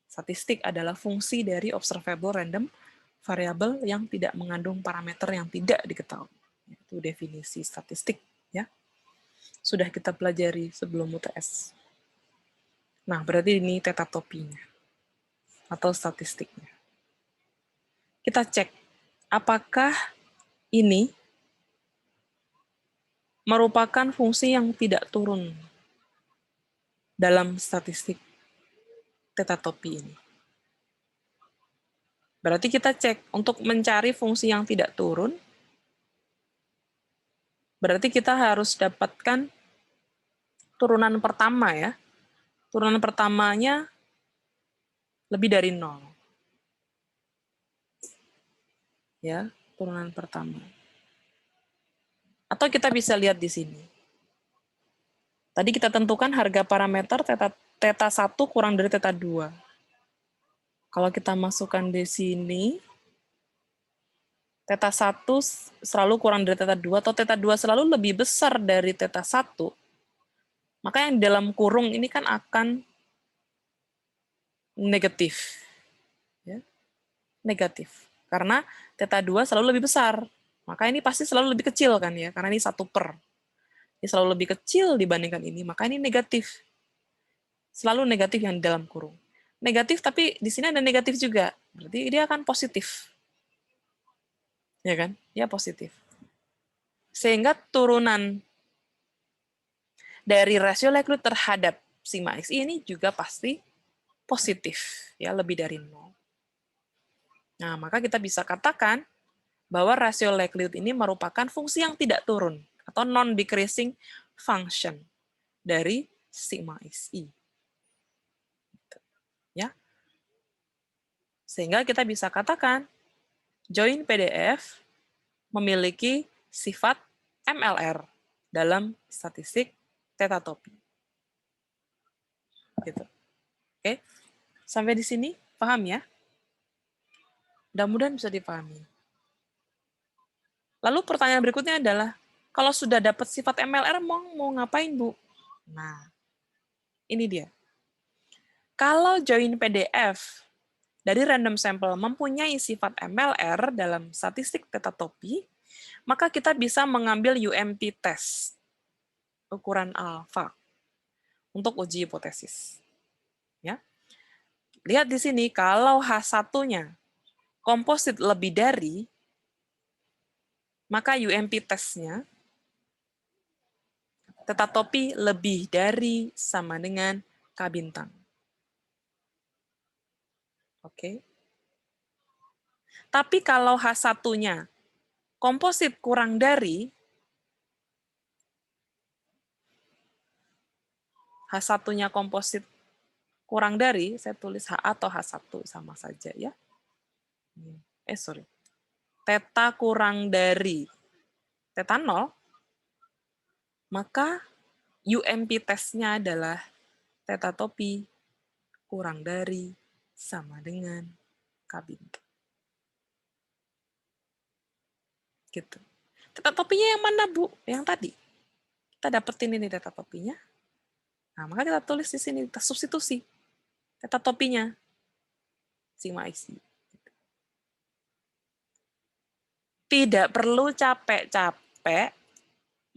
Statistik adalah fungsi dari observable random variable yang tidak mengandung parameter yang tidak diketahui. Itu definisi statistik. Ya. Sudah kita pelajari sebelum UTS. Nah, berarti ini theta topinya atau statistiknya. Kita cek apakah ini merupakan fungsi yang tidak turun dalam statistik theta topi ini. Berarti kita cek untuk mencari fungsi yang tidak turun, berarti kita harus dapatkan turunan pertama ya. Turunan pertamanya lebih dari 0. Ya, turunan pertama. Atau kita bisa lihat di sini. Tadi kita tentukan harga parameter theta 1 kurang dari theta 2. Kalau kita masukkan di sini, theta 1 selalu kurang dari theta 2, atau theta 2 selalu lebih besar dari theta 1, maka yang dalam kurung ini kan akan negatif. Ya, negatif. Karena theta 2 selalu lebih besar. Maka ini pasti selalu lebih kecil kan ya, karena ini 1 per. Ini selalu lebih kecil dibandingkan ini, maka ini negatif. Selalu negatif yang di dalam kurung. Negatif, tapi di sini ada negatif juga. Berarti dia akan positif. Ya kan? Dia positif. Sehingga turunan dari rasio likelihood terhadap sigma XI ini juga pasti positif, ya, lebih dari 0. Nah, maka kita bisa katakan bahwa rasio likelihood ini merupakan fungsi yang tidak turun atau non-decreasing function dari sigma XI. Ya. Sehingga kita bisa katakan join PDF memiliki sifat MLR dalam statistik theta topi. Gitu. Oke. Sampai di sini paham ya? Mudah-mudahan bisa dipahami. Lalu pertanyaan berikutnya adalah, kalau sudah dapat sifat MLR, mau ngapain, Bu? Nah, ini dia. Kalau join PDF dari random sample mempunyai sifat MLR dalam statistik theta topi, maka kita bisa mengambil UMP test, ukuran alfa, untuk uji hipotesis. Ya. Lihat di sini, kalau H1-nya komposit lebih dari, maka UMP testnya theta topi lebih dari sama dengan K bintang. Oke. Tapi kalau H1-nya komposit kurang dari, H1-nya komposit kurang dari, saya tulis H atau H1 sama saja ya. Theta kurang dari theta 0, maka UMP testnya adalah theta topi kurang dari sama dengan K bintang. Gitu. Theta topinya yang mana, Bu? Yang tadi. Kita dapetin ini theta topinya. Nah, maka kita tulis di sini, kita substitusi theta topinya sigma XI. Tidak perlu capek-capek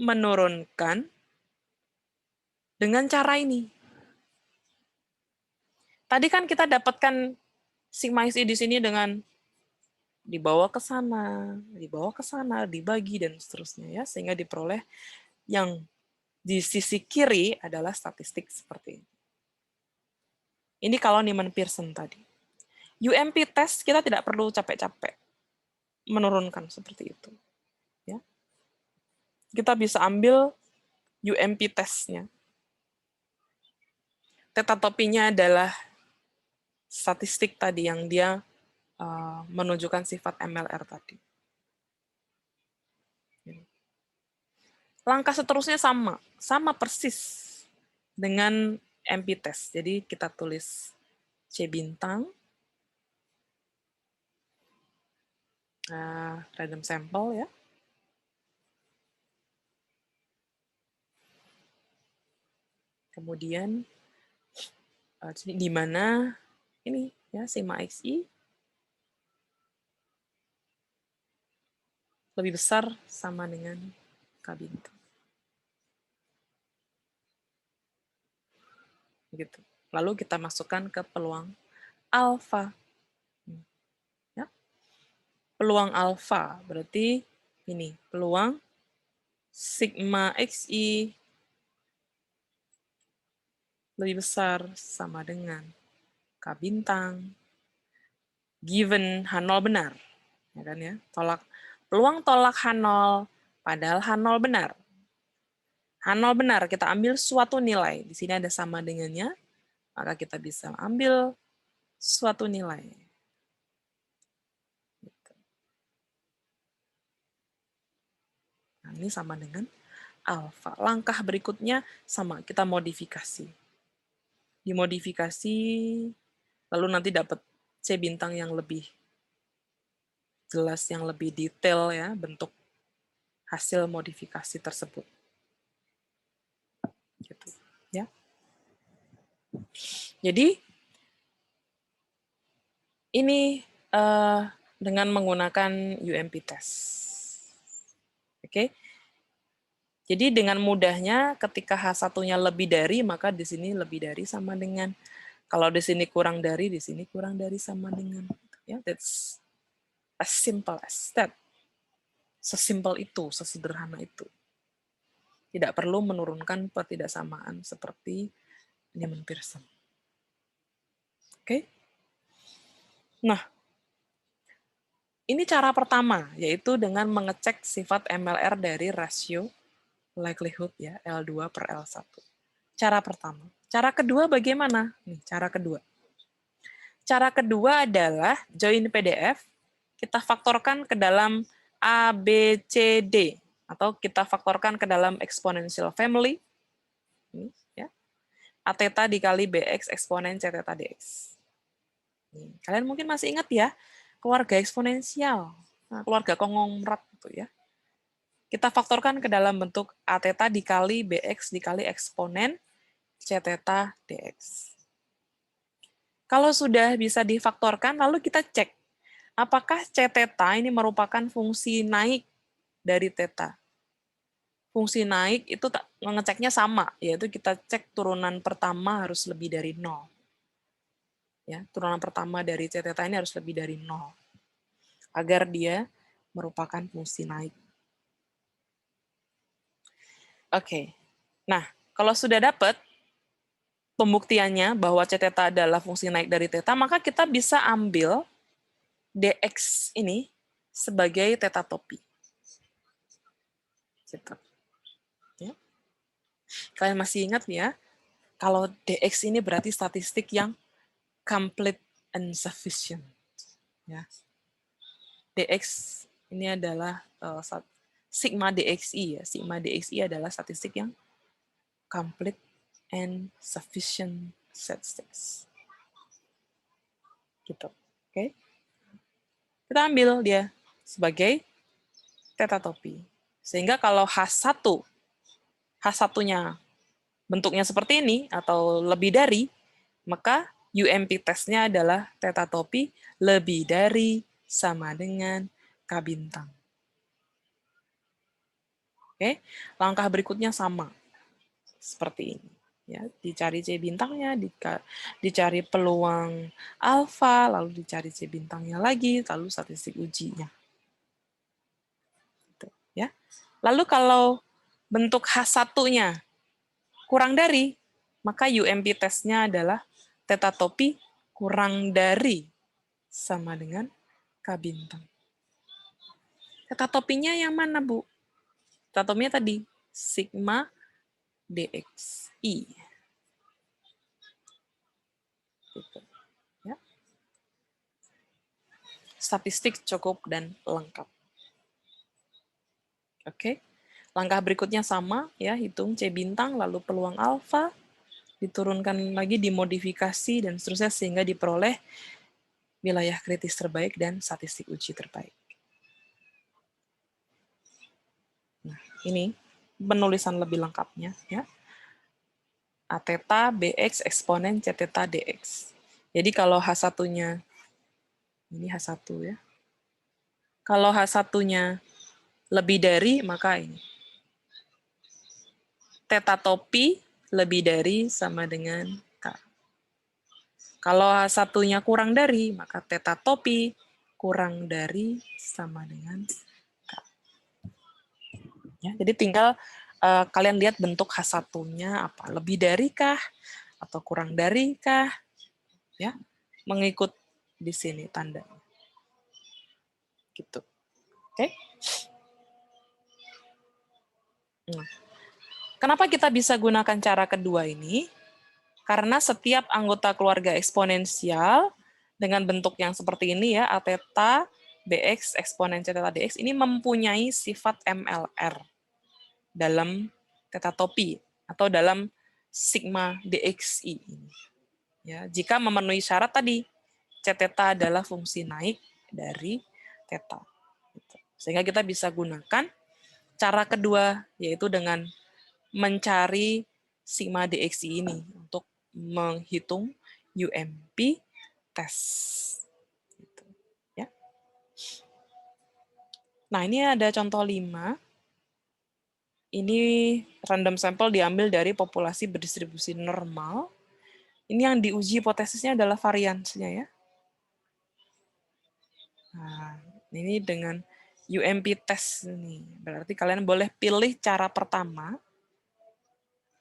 menurunkan dengan cara ini. Tadi kan kita dapatkan sigma XI di sini dengan dibawa ke sana, dibagi, dan seterusnya, ya, sehingga diperoleh yang di sisi kiri adalah statistik seperti ini. Ini kalau Neyman-Pearson tadi. UMP test kita tidak perlu capek-capek menurunkan seperti itu. Ya. Kita bisa ambil UMP testnya. Theta topinya adalah statistik tadi yang dia menunjukkan sifat MLR tadi. Langkah seterusnya sama persis dengan MP test. Jadi kita tulis C bintang, random sample, ya. Kemudian di mana ini, ya, sigma XI lebih besar sama dengan K bintang. Gitu. Lalu kita masukkan ke peluang alfa. Ya. Peluang alfa berarti ini, peluang sigma XI lebih besar sama dengan K bintang given H0 benar. Ya kan, ya? Peluang tolak H0 padahal H0 benar. H0 benar, kita ambil suatu nilai. Di sini ada sama dengannya, maka kita bisa ambil suatu nilai. Nah, ini sama dengan alfa. Langkah berikutnya sama, kita modifikasi. Dimodifikasi, lalu nanti dapat C bintang yang lebih jelas, yang lebih detail, ya, bentuk hasil modifikasi tersebut. Gitu, ya. Jadi ini dengan menggunakan UMP test. Oke. Jadi dengan mudahnya ketika H1-nya lebih dari, maka di sini lebih dari sama dengan. Kalau di sini kurang dari, di sini kurang dari sama dengan. Ya, that's as simple as that. Sesimpel itu, sesederhana itu. Tidak perlu menurunkan ketidaksamaan seperti Neyman-Pearson. Oke. Nah, ini cara pertama, yaitu dengan mengecek sifat MLR dari rasio likelihood, ya, L2 per L1. Cara pertama. Cara kedua bagaimana? Nih, cara kedua. Cara kedua adalah join PDF, kita faktorkan ke dalam A, B, C, D, atau kita faktorkan ke dalam exponential family, ini, ya, A theta dikali BX eksponen C theta DX. Nih, kalian mungkin masih ingat, ya, keluarga eksponensial, keluarga konglomerat, gitu, ya. Kita faktorkan ke dalam bentuk A theta dikali BX dikali eksponen C theta DX. Kalau sudah bisa difaktorkan, lalu kita cek apakah C theta ini merupakan fungsi naik dari theta. Fungsi naik itu ngeceknya sama, yaitu kita cek turunan pertama harus lebih dari 0. Ya, turunan pertama dari C theta ini harus lebih dari 0. Agar dia merupakan fungsi naik. Oke. Nah, kalau sudah dapat pembuktiannya bahwa C theta adalah fungsi naik dari theta, maka kita bisa ambil DX ini sebagai theta topi. Gitu. Ya. Kalian masih ingat, ya, kalau DX ini berarti statistik yang complete and sufficient. Ya. DX ini adalah sigma DXI, ya. Sigma DXI adalah statistik yang complete and sufficient statistics. Gitu. Oke. Kita ambil dia sebagai theta topi. Sehingga kalau H1-nya bentuknya seperti ini atau lebih dari, maka UMP testnya adalah theta topi lebih dari sama dengan K bintang. Oke, langkah berikutnya sama seperti ini. Ya, dicari C bintangnya, dicari peluang alfa, lalu dicari C bintangnya lagi, lalu statistik ujinya. Gitu, ya. Lalu kalau bentuk H1-nya kurang dari, maka UMP testnya adalah theta topi kurang dari sama dengan K bintang. Theta topinya yang mana, Bu? Theta topinya tadi, sigma DXI. Gitu. Ya. Statistik cukup dan lengkap. Oke. Langkah berikutnya sama, ya, hitung C bintang, lalu peluang alfa, diturunkan lagi, dimodifikasi, dan seterusnya sehingga diperoleh wilayah kritis terbaik dan statistik uji terbaik. Nah, ini penulisan lebih lengkapnya, ya. A theta BX eksponen C theta DX. Jadi kalau H1-nya, ini H1 ya. Kalau H1-nya lebih dari, maka ini. Theta topi lebih dari sama dengan K. Kalau H1-nya kurang dari, maka theta topi kurang dari sama dengan K. Ya, jadi tinggal kalian lihat bentuk H1-nya apa, lebih dari kah atau kurang dari kah, ya, mengikut di sini tandanya. Gitu. Oke. Nah, kenapa kita bisa gunakan cara kedua ini? Karena setiap anggota keluarga eksponensial dengan bentuk yang seperti ini ya, A theta BX eksponen C theta DX ini mempunyai sifat MLR dalam theta topi atau dalam sigma DXI. Ya, jika memenuhi syarat tadi, C theta adalah fungsi naik dari theta. Sehingga kita bisa gunakan cara kedua, yaitu dengan mencari sigma DXI ini untuk menghitung UMP test. Gitu, ya. Nah, ini ada contoh 5. Ini random sampel diambil dari populasi berdistribusi normal. Ini yang diuji hipotesisnya adalah variansnya ya. Nah, ini dengan UMP test ini. Berarti kalian boleh pilih cara pertama.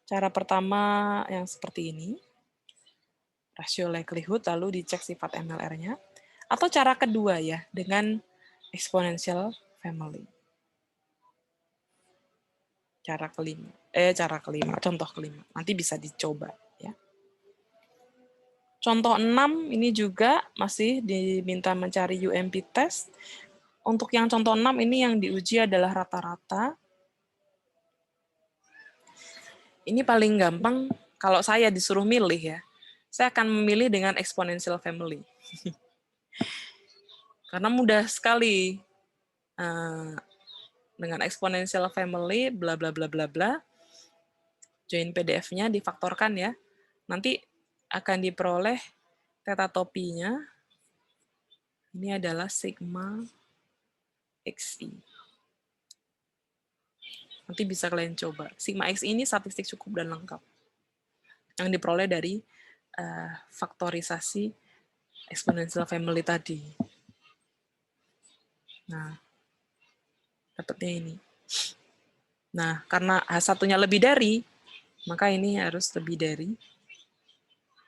Cara pertama yang seperti ini. Rasio likelihood, lalu dicek sifat MLR-nya. Atau cara kedua ya, dengan exponential family. Cara kelima, contoh kelima. Nanti bisa dicoba ya. Contoh 6 ini juga masih diminta mencari UMP test. Untuk yang contoh 6 ini yang diuji adalah rata-rata. Ini paling gampang kalau saya disuruh milih ya. Saya akan memilih dengan exponential family. Karena mudah sekali dengan exponential family bla bla bla bla bla. Join PDF-nya difaktorkan ya. Nanti akan diperoleh theta topinya. Ini adalah sigma XI. Nanti bisa kalian coba. Sigma XI ini statistik cukup dan lengkap. Yang diperoleh dari faktorisasi exponential family tadi. Nah, dapatnya ini. Nah, karena H1-nya lebih dari, maka ini harus lebih dari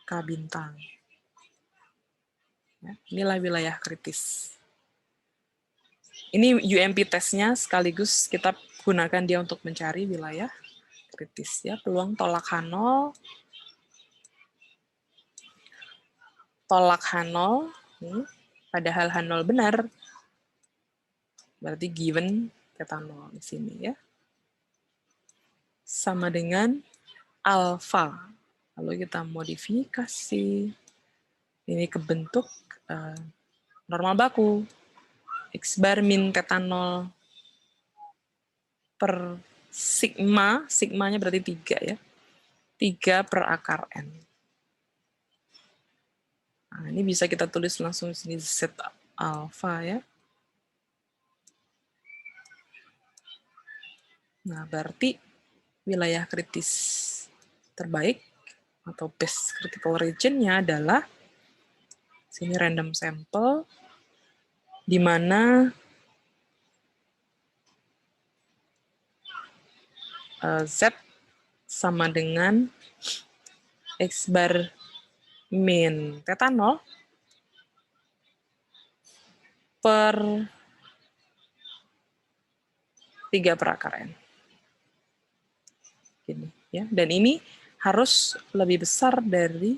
K bintang. Ya, inilah wilayah kritis. Ini UMP testnya sekaligus kita gunakan dia untuk mencari wilayah kritis. Ya, peluang tolak H0, padahal H0 benar. Berarti given theta 0 di sini ya. Sama dengan alfa. Lalu kita modifikasi. Ini kebentuk normal baku. X bar min theta 0 per sigma. Sigmanya berarti 3 ya. 3 per akar N. Nah, ini bisa kita tulis langsung di sini Z alfa ya. Nah, berarti wilayah kritis terbaik atau best critical region-nya adalah sini random sample, di mana Z sama dengan X bar min theta 0 per 3 per akar N. Gini, ya. Dan ini harus lebih besar dari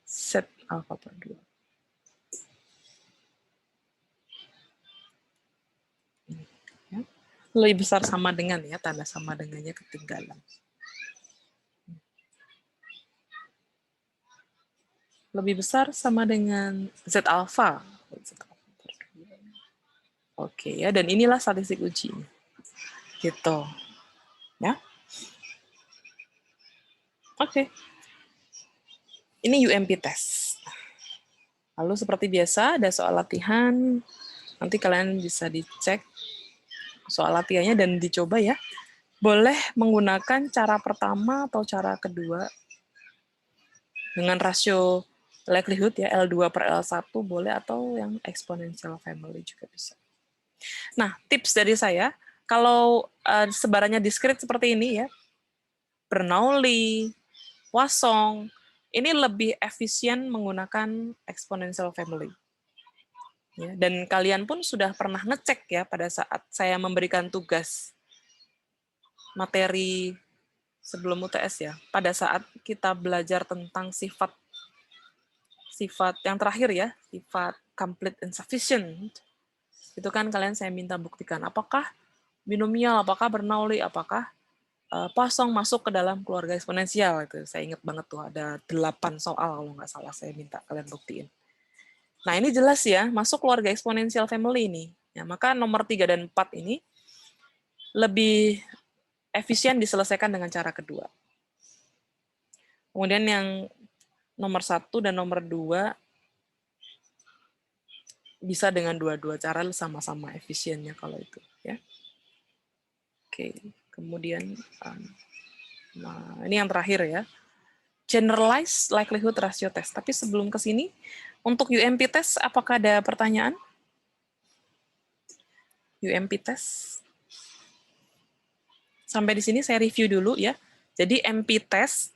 Z alpha per 2. Ya. Lebih besar sama dengan, ya, tanda sama dengannya ketinggalan. Lebih besar sama dengan Z alpha. Oke, ya, dan inilah statistik uji. Gitu. Ya. Oke. Ini UMP test. Lalu seperti biasa ada soal latihan. Nanti kalian bisa dicek soal latihannya dan dicoba ya. Boleh menggunakan cara pertama atau cara kedua dengan rasio likelihood ya L2 per L1 boleh, atau yang exponential family juga bisa. Nah, tips dari saya, kalau sebarannya diskrit seperti ini ya, Bernoulli, Poisson, ini lebih efisien menggunakan exponential family. Ya, dan kalian pun sudah pernah ngecek ya pada saat saya memberikan tugas materi sebelum UTS ya, pada saat kita belajar tentang sifat yang terakhir ya, sifat complete and sufficient, itu kan kalian saya minta buktikan apakah binomial, apakah Bernoulli, apakah Poisson masuk ke dalam keluarga eksponensial. Itu saya ingat banget tuh, ada 8 soal kalau nggak salah saya minta kalian buktiin. Nah ini jelas ya, masuk keluarga eksponensial family ini. Ya, maka nomor 3 dan 4 ini lebih efisien diselesaikan dengan cara kedua. Kemudian yang nomor 1 dan nomor 2 bisa dengan dua-dua cara, sama-sama efisiennya kalau itu ya. Oke, kemudian nah ini yang terakhir ya, generalized likelihood ratio test. Tapi sebelum ke sini, untuk UMP test apakah ada pertanyaan? UMP test sampai di sini saya review dulu ya. Jadi MP test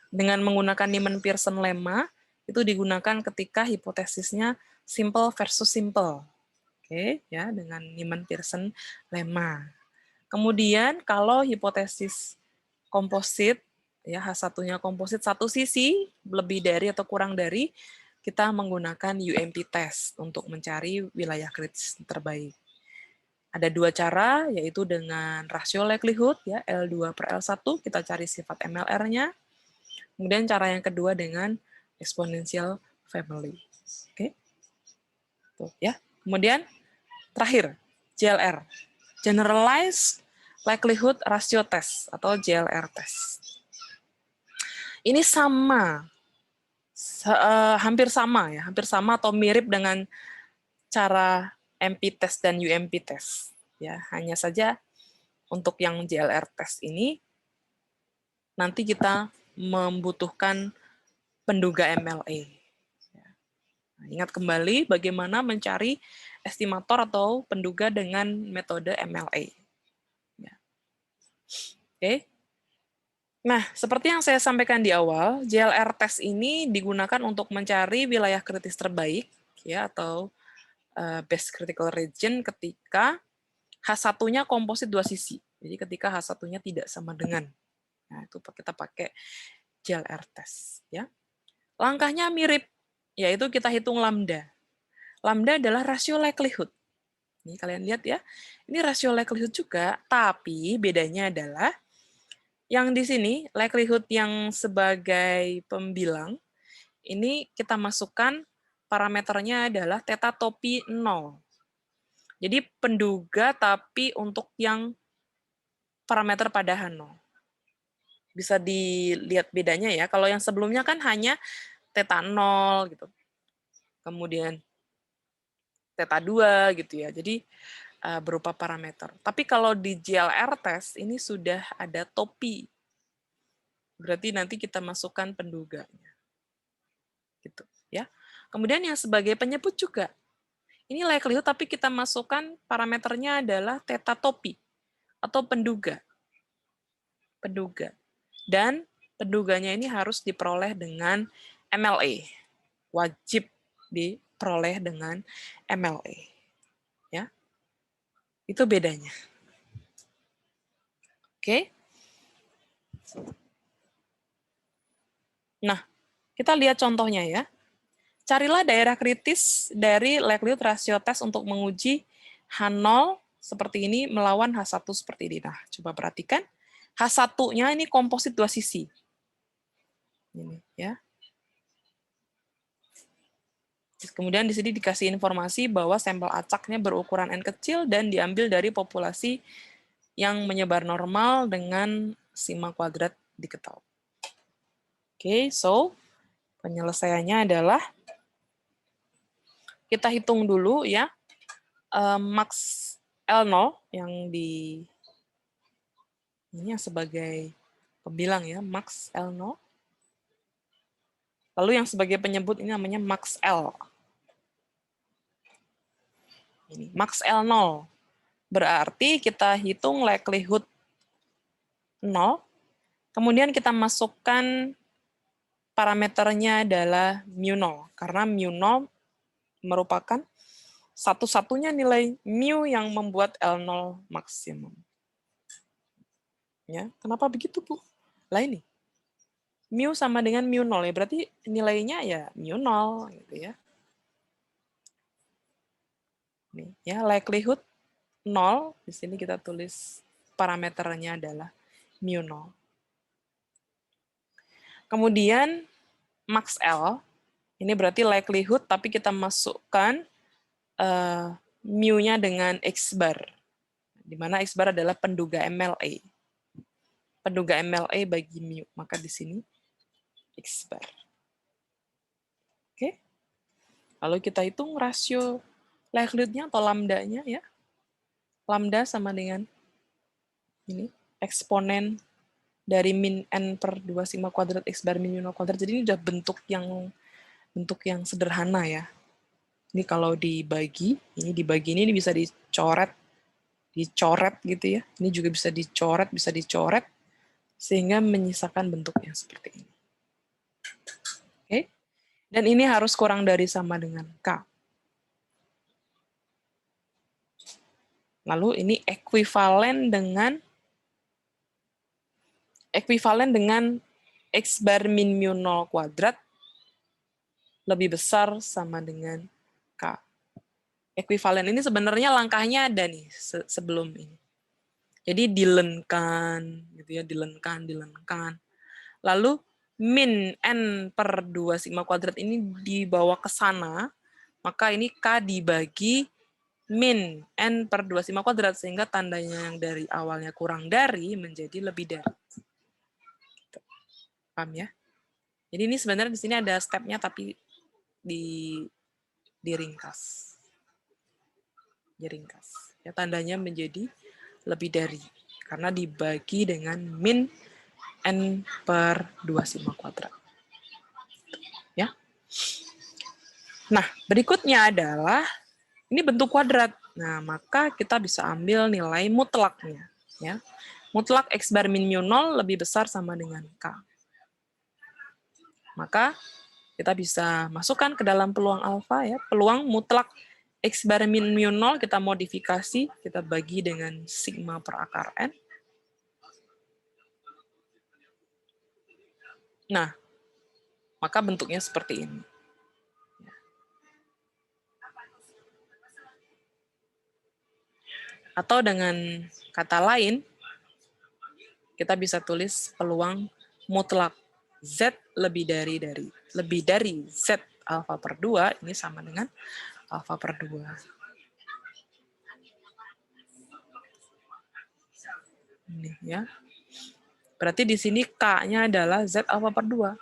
dengan menggunakan Neyman-Pearson lemma itu digunakan ketika hipotesisnya simple versus simple. Oke, ya, dengan Neyman-Pearson lemma. Kemudian kalau hipotesis komposit, ya H1-nya komposit satu sisi, lebih dari atau kurang dari, kita menggunakan UMP test untuk mencari wilayah kritis terbaik. Ada dua cara, yaitu dengan rasio likelihood, ya L2 per L1, kita cari sifat MLR-nya. Kemudian cara yang kedua dengan exponential family. Oke, tuh ya. Kemudian terakhir, JLR, generalized likelihood ratio test atau JLR test. Ini sama, hampir sama ya, hampir sama atau mirip dengan cara MP test dan UMP test. Ya, hanya saja untuk yang JLR test ini nanti kita membutuhkan penduga MLA. Nah, ingat kembali bagaimana mencari estimator atau penduga dengan metode MLA. Ya. Oke. Nah, seperti yang saya sampaikan di awal, JLR test ini digunakan untuk mencari wilayah kritis terbaik, ya, atau best critical region ketika H1-nya komposit dua sisi. Jadi ketika H1-nya tidak sama dengan. Nah, itu kita pakai JLR test. Ya. Langkahnya mirip, yaitu kita hitung lambda. Lambda adalah rasio likelihood. Ini kalian lihat ya, ini rasio likelihood juga, tapi bedanya adalah yang di sini, likelihood yang sebagai pembilang, ini kita masukkan parameternya adalah theta topi 0. Jadi penduga tapi untuk yang parameter pada H0. Bisa dilihat bedanya ya, kalau yang sebelumnya kan hanya theta 0 gitu. Kemudian theta 2 gitu ya. Jadi berupa parameter. Tapi kalau di JLR test ini sudah ada topi. Berarti nanti kita masukkan penduganya. Gitu, ya. Kemudian yang sebagai penyebut juga. Ini likelihood tapi kita masukkan parameternya adalah theta topi atau penduga. Penduga. Dan penduganya ini harus diperoleh dengan MLA. Wajib diperoleh dengan MLA. Ya. Itu bedanya. Oke. Nah, kita lihat contohnya ya. Carilah daerah kritis dari likelihood ratio test untuk menguji H0 seperti ini melawan H1 seperti ini. Nah, coba perhatikan. H1-nya ini komposit dua sisi. Ini ya. Kemudian di sini dikasih informasi bahwa sampel acaknya berukuran N kecil dan diambil dari populasi yang menyebar normal dengan sigma kuadrat diketahui. Oke, so penyelesaiannya adalah kita hitung dulu ya max L0 yang di ini sebagai pembilang ya, max L0. Lalu yang sebagai penyebut ini namanya max L. Ini max L0. Berarti kita hitung likelihood 0, kemudian kita masukkan parameternya adalah mu0, karena mu0 merupakan satu-satunya nilai mu yang membuat L0 maksimum. Ya, kenapa begitu, Bu? Lah ini, mu sama dengan mu0 ya, berarti nilainya ya mu0 gitu ya. Nih, ya likelihood 0, di sini kita tulis parameternya adalah mu0. Kemudian max L, ini berarti likelihood tapi kita masukkan mu-nya dengan X bar, di mana X bar adalah penduga MLA. Penduga MLA bagi mu, maka di sini X bar. Oke. Lalu kita hitung rasio likelihood-nya atau lambda-nya ya. Lambda sama dengan ini eksponen dari min n per 2 sigma kuadrat X bar min mu 0 kuadrat. Jadi ini udah bentuk yang sederhana ya. Ini kalau dibagi, ini bisa dicoret gitu ya. Ini juga bisa dicoret, sehingga menyisakan bentuk yang seperti ini. Oke. Dan ini harus kurang dari sama dengan K. Lalu ini ekuivalen dengan X bar min mu 0 kuadrat lebih besar sama dengan K. Ekuivalen ini sebenarnya langkahnya ada nih sebelum ini. Jadi dilenkan gitu ya, dilenkan. Lalu min n per 2 sigma kuadrat ini dibawa ke sana, maka ini K dibagi min n per 2 sigma kuadrat, sehingga tandanya yang dari awalnya kurang dari menjadi lebih dari. Paham ya? Jadi ini sebenarnya di sini ada stepnya tapi diringkas. Ya, tandanya menjadi lebih dari karena dibagi dengan min n per 2 sigma kuadrat. Ya. Nah, berikutnya adalah ini bentuk kuadrat. Nah, maka kita bisa ambil nilai mutlaknya, ya. Mutlak X bar min mu 0 lebih besar sama dengan K. Maka kita bisa masukkan ke dalam peluang alfa ya, peluang mutlak X bar min mu 0 kita modifikasi, kita bagi dengan sigma per akar N. Nah, maka bentuknya seperti ini. Atau dengan kata lain, kita bisa tulis peluang mutlak Z lebih dari Z alfa per 2, ini sama dengan alfa per 2. Ini ya. Berarti di sini K-nya adalah Z alfa per 2.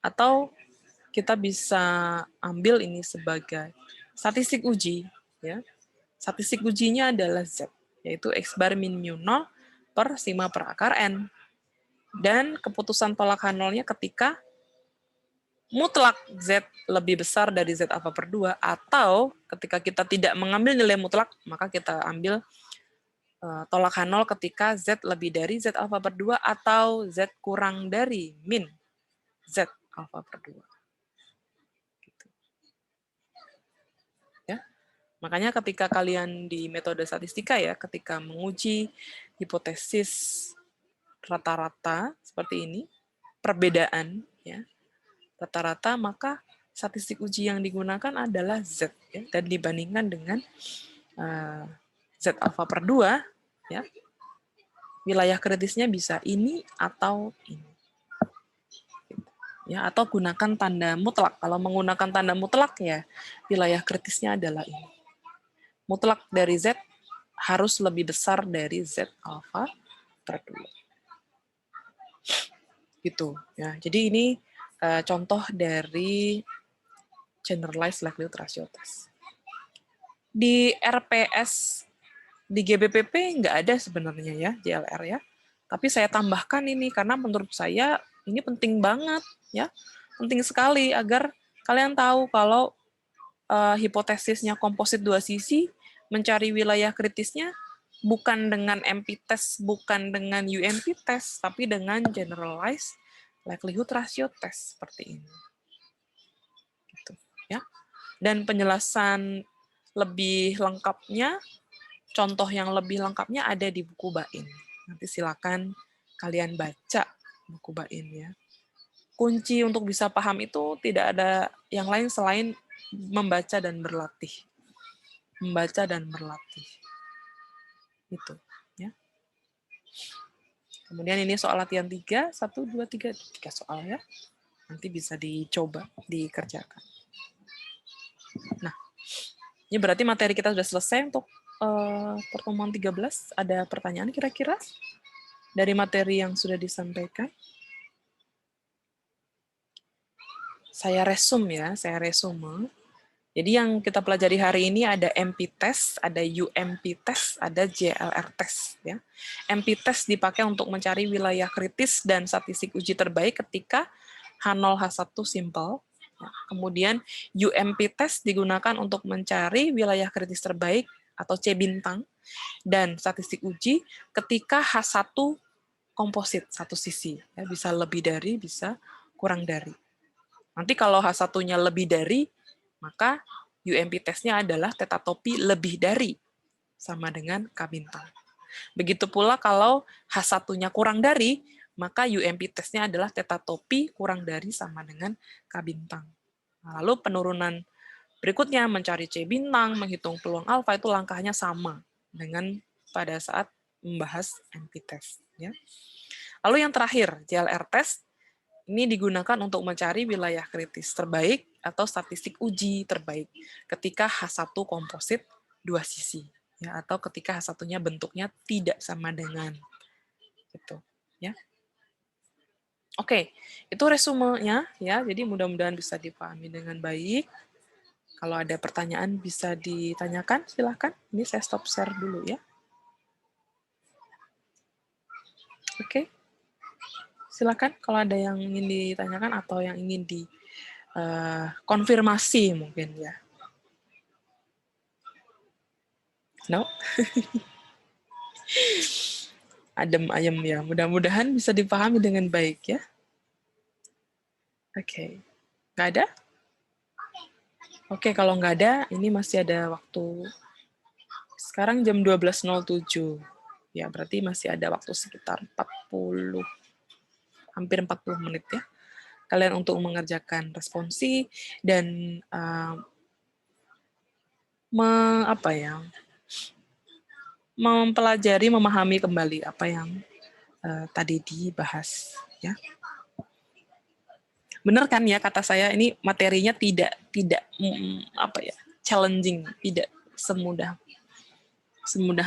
Atau kita bisa ambil ini sebagai statistik uji. Ya. Statistik ujinya adalah Z, yaitu X bar min mu 0 per sigma per akar N. Dan keputusan tolak H0-nya ketika mutlak Z lebih besar dari Z alfa per 2, atau ketika kita tidak mengambil nilai mutlak, maka kita ambil tolak H0 ketika Z lebih dari Z alfa per 2 atau Z kurang dari min Z alfa per 2. Gitu. Ya. Makanya ketika kalian di metode statistika ya, ketika menguji hipotesis rata-rata seperti ini, perbedaan ya, rata-rata, maka statistik uji yang digunakan adalah Z ya, dan dibandingkan dengan Z alfa per 2 ya, wilayah kritisnya bisa ini atau ini. Ya, atau gunakan tanda mutlak. Kalau menggunakan tanda mutlak ya, wilayah kritisnya adalah ini. Mutlak dari Z harus lebih besar dari Z alfa per 2. Gitu ya. Jadi ini contoh dari generalized likelihood ratio test. Di RPS di GBPP nggak ada sebenarnya ya JLR ya. Tapi saya tambahkan ini karena menurut saya ini penting banget ya. Penting sekali agar kalian tahu kalau hipotesisnya komposit dua sisi, mencari wilayah kritisnya bukan dengan MP test, bukan dengan UMP test, tapi dengan generalized likelihood ratio test seperti ini. Gitu, ya. Dan penjelasan lebih lengkapnya, contoh yang lebih lengkapnya ada di buku Bain. Nanti silakan kalian baca buku Bain ya. Kunci untuk bisa paham itu tidak ada yang lain selain membaca dan berlatih. Membaca dan berlatih. Itu ya. Kemudian ini soal latihan 3, 1, 2, 3 soal ya. Nanti bisa dicoba, dikerjakan. Nah, ini berarti materi kita sudah selesai untuk pertemuan 13. Ada pertanyaan kira-kira dari materi yang sudah disampaikan? Saya resume ya, saya resume. Jadi yang kita pelajari hari ini ada MP test, ada UMP test, ada JLR test. Ya. MP test dipakai untuk mencari wilayah kritis dan statistik uji terbaik ketika H0, H1 simple. Ya. Kemudian UMP test digunakan untuk mencari wilayah kritis terbaik atau C bintang dan statistik uji ketika H1 komposit satu sisi. Ya. Bisa lebih dari, bisa kurang dari. Nanti kalau H1-nya lebih dari, maka UMP testnya adalah tetatopi lebih dari, sama dengan K bintang. Begitu pula kalau H1-nya kurang dari, maka UMP testnya adalah tetatopi kurang dari sama dengan K bintang. Nah, lalu penurunan berikutnya mencari C bintang, menghitung peluang alfa, itu langkahnya sama dengan pada saat membahas MP test. Ya. Lalu yang terakhir, JLR test, ini digunakan untuk mencari wilayah kritis terbaik atau statistik uji terbaik ketika H1 komposit dua sisi, ya, atau ketika H1-nya bentuknya tidak sama dengan gitu, ya. Oke, itu resumenya ya. Jadi mudah-mudahan bisa dipahami dengan baik. Kalau ada pertanyaan bisa ditanyakan, silahkan. Ini saya stop share dulu ya. Oke. Silakan kalau ada yang ingin ditanyakan atau yang ingin dikonfirmasi mungkin ya. No? Adem ayem ya. Mudah-mudahan bisa dipahami dengan baik ya. Oke. Nggak ada? Oke, kalau nggak ada, ini masih ada waktu. Sekarang jam 12.07. Ya, berarti masih ada waktu sekitar 40, hampir 40 menit ya. Kalian untuk mengerjakan responsi dan mempelajari, memahami kembali apa yang tadi dibahas ya. Benar kan ya kata saya, ini materinya tidak challenging, tidak semudah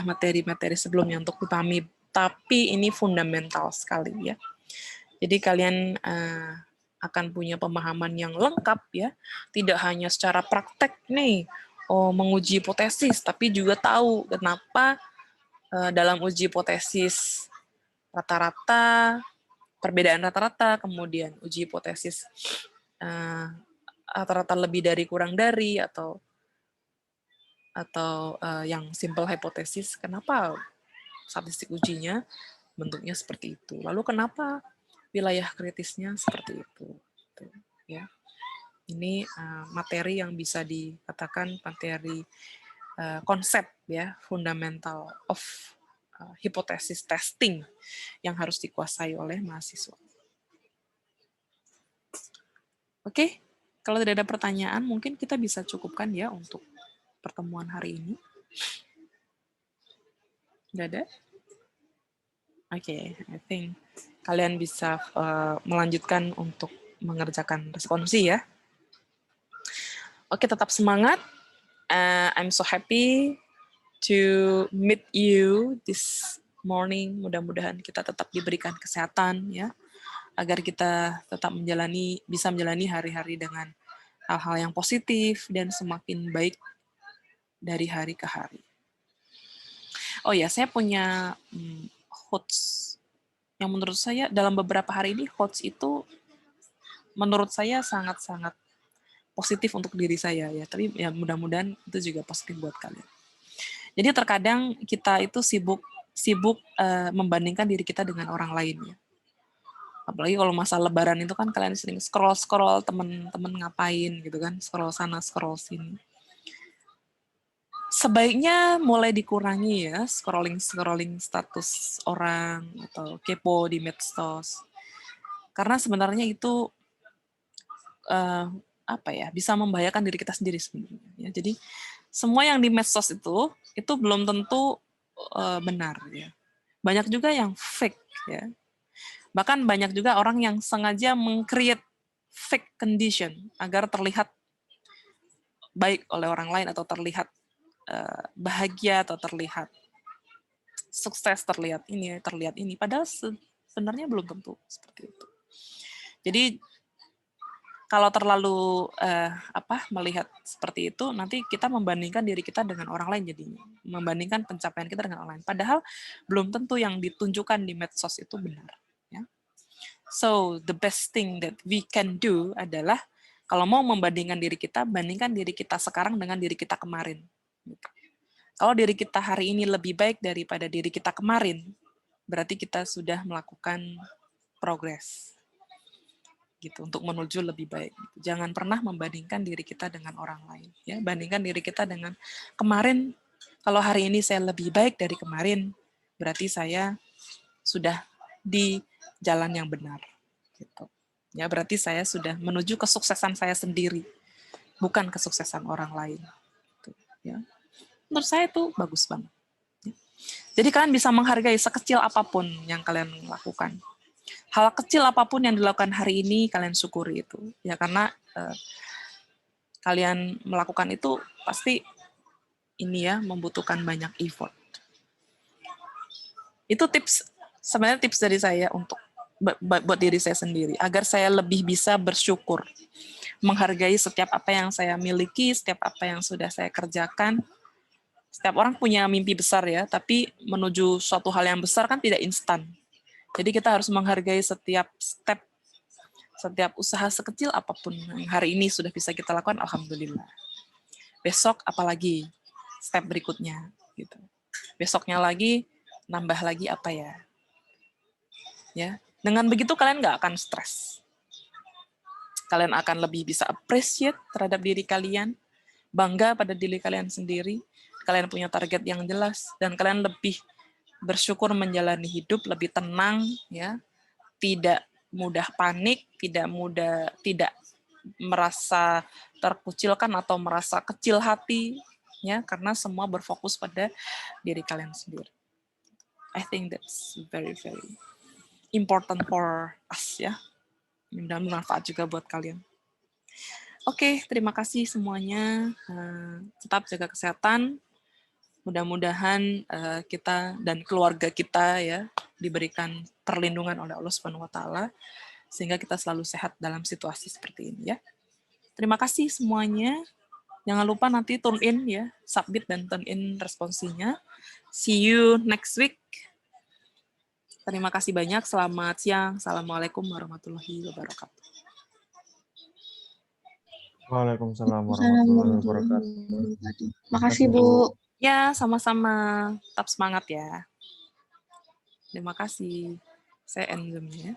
materi-materi sebelumnya untuk dipahami, tapi ini fundamental sekali ya. Jadi kalian akan punya pemahaman yang lengkap ya, tidak hanya secara praktek nih, menguji hipotesis, tapi juga tahu kenapa dalam uji hipotesis rata-rata perbedaan rata-rata, kemudian uji hipotesis rata-rata lebih dari kurang dari, atau yang simple hipotesis. Kenapa statistik ujinya bentuknya seperti itu? Lalu kenapa wilayah kritisnya seperti itu? Ya, ini materi yang bisa dikatakan materi konsep ya, fundamental of hipotesis testing yang harus dikuasai oleh mahasiswa. Oke, kalau tidak ada pertanyaan, mungkin kita bisa cukupkan ya untuk pertemuan hari ini. Tidak ada? Oke, I think kalian bisa melanjutkan untuk mengerjakan responsi ya. Oke, tetap semangat. I'm so happy to meet you this morning. Mudah-mudahan kita tetap diberikan kesehatan ya, agar kita tetap bisa menjalani hari-hari dengan hal-hal yang positif dan semakin baik dari hari ke hari. Oh ya, saya punya quotes yang menurut saya dalam beberapa hari ini, quotes itu menurut saya sangat-sangat positif untuk diri saya ya. Tapi ya mudah-mudahan itu juga positif buat kalian. Jadi terkadang kita itu sibuk membandingkan diri kita dengan orang lain ya. Apalagi kalau masa Lebaran itu kan kalian sering scroll temen-temen ngapain gitu kan, scroll sana scroll sini. Sebaiknya mulai dikurangi ya scrolling status orang atau kepo di medsos, karena sebenarnya itu bisa membahayakan diri kita sendiri sebenarnya ya. Jadi semua yang di medsos itu belum tentu benar ya. Banyak juga yang fake ya. Bahkan banyak juga orang yang sengaja meng-create fake condition agar terlihat baik oleh orang lain, atau terlihat bahagia, atau terlihat sukses, terlihat ini. Padahal sebenarnya belum tentu seperti itu. Jadi kalau terlalu melihat seperti itu, nanti kita membandingkan diri kita dengan orang lain jadinya. Membandingkan pencapaian kita dengan orang lain. Padahal belum tentu yang ditunjukkan di medsos itu benar. Ya. So, the best thing that we can do adalah, kalau mau membandingkan diri kita, bandingkan diri kita sekarang dengan diri kita kemarin. Kalau diri kita hari ini lebih baik daripada diri kita kemarin, berarti kita sudah melakukan progres. Gitu, untuk menuju lebih baik. Jangan pernah membandingkan diri kita dengan orang lain. Ya, bandingkan diri kita dengan kemarin. Kalau hari ini saya lebih baik dari kemarin, berarti saya sudah di jalan yang benar. Gitu. Ya, berarti saya sudah menuju kesuksesan saya sendiri, bukan kesuksesan orang lain. Gitu, ya. Menurut saya itu bagus banget. Ya. Jadi kalian bisa menghargai sekecil apapun yang kalian lakukan. Hal kecil apapun yang dilakukan hari ini, kalian syukuri itu. Ya, karena kalian melakukan itu pasti ini ya, membutuhkan banyak effort. Itu sebenarnya tips dari saya untuk buat diri saya sendiri, agar saya lebih bisa bersyukur, menghargai setiap apa yang saya miliki, setiap apa yang sudah saya kerjakan. Setiap orang punya mimpi besar ya, tapi menuju suatu hal yang besar kan tidak instan. Jadi kita harus menghargai setiap step, setiap usaha sekecil apapun yang hari ini sudah bisa kita lakukan, alhamdulillah. Besok apalagi step berikutnya gitu. Besoknya lagi nambah lagi apa ya. Ya, dengan begitu kalian nggak akan stres. Kalian akan lebih bisa appreciate terhadap diri kalian, bangga pada diri kalian sendiri. Kalian punya target yang jelas dan kalian lebih bersyukur menjalani hidup, lebih tenang ya, tidak mudah panik, tidak merasa terkucilkan atau merasa kecil hati ya, karena semua berfokus pada diri kalian sendiri. I think that's very important for us ya. Mudah-mudahan bermanfaat juga buat kalian. Oke, terima kasih semuanya. Tetap jaga kesehatan. Mudah-mudahan kita dan keluarga kita ya diberikan perlindungan oleh Allah Subhanahu wa taala sehingga kita selalu sehat dalam situasi seperti ini ya. Terima kasih semuanya. Jangan lupa nanti tune in ya, submit dan tune in responsinya. See you next week. Terima kasih banyak. Selamat siang. Assalamualaikum warahmatullahi wabarakatuh. Waalaikumsalam warahmatullahi wabarakatuh. Makasih, Bu. Ya, sama-sama. Tetap semangat ya. Terima kasih. Saya end Zoom-nya.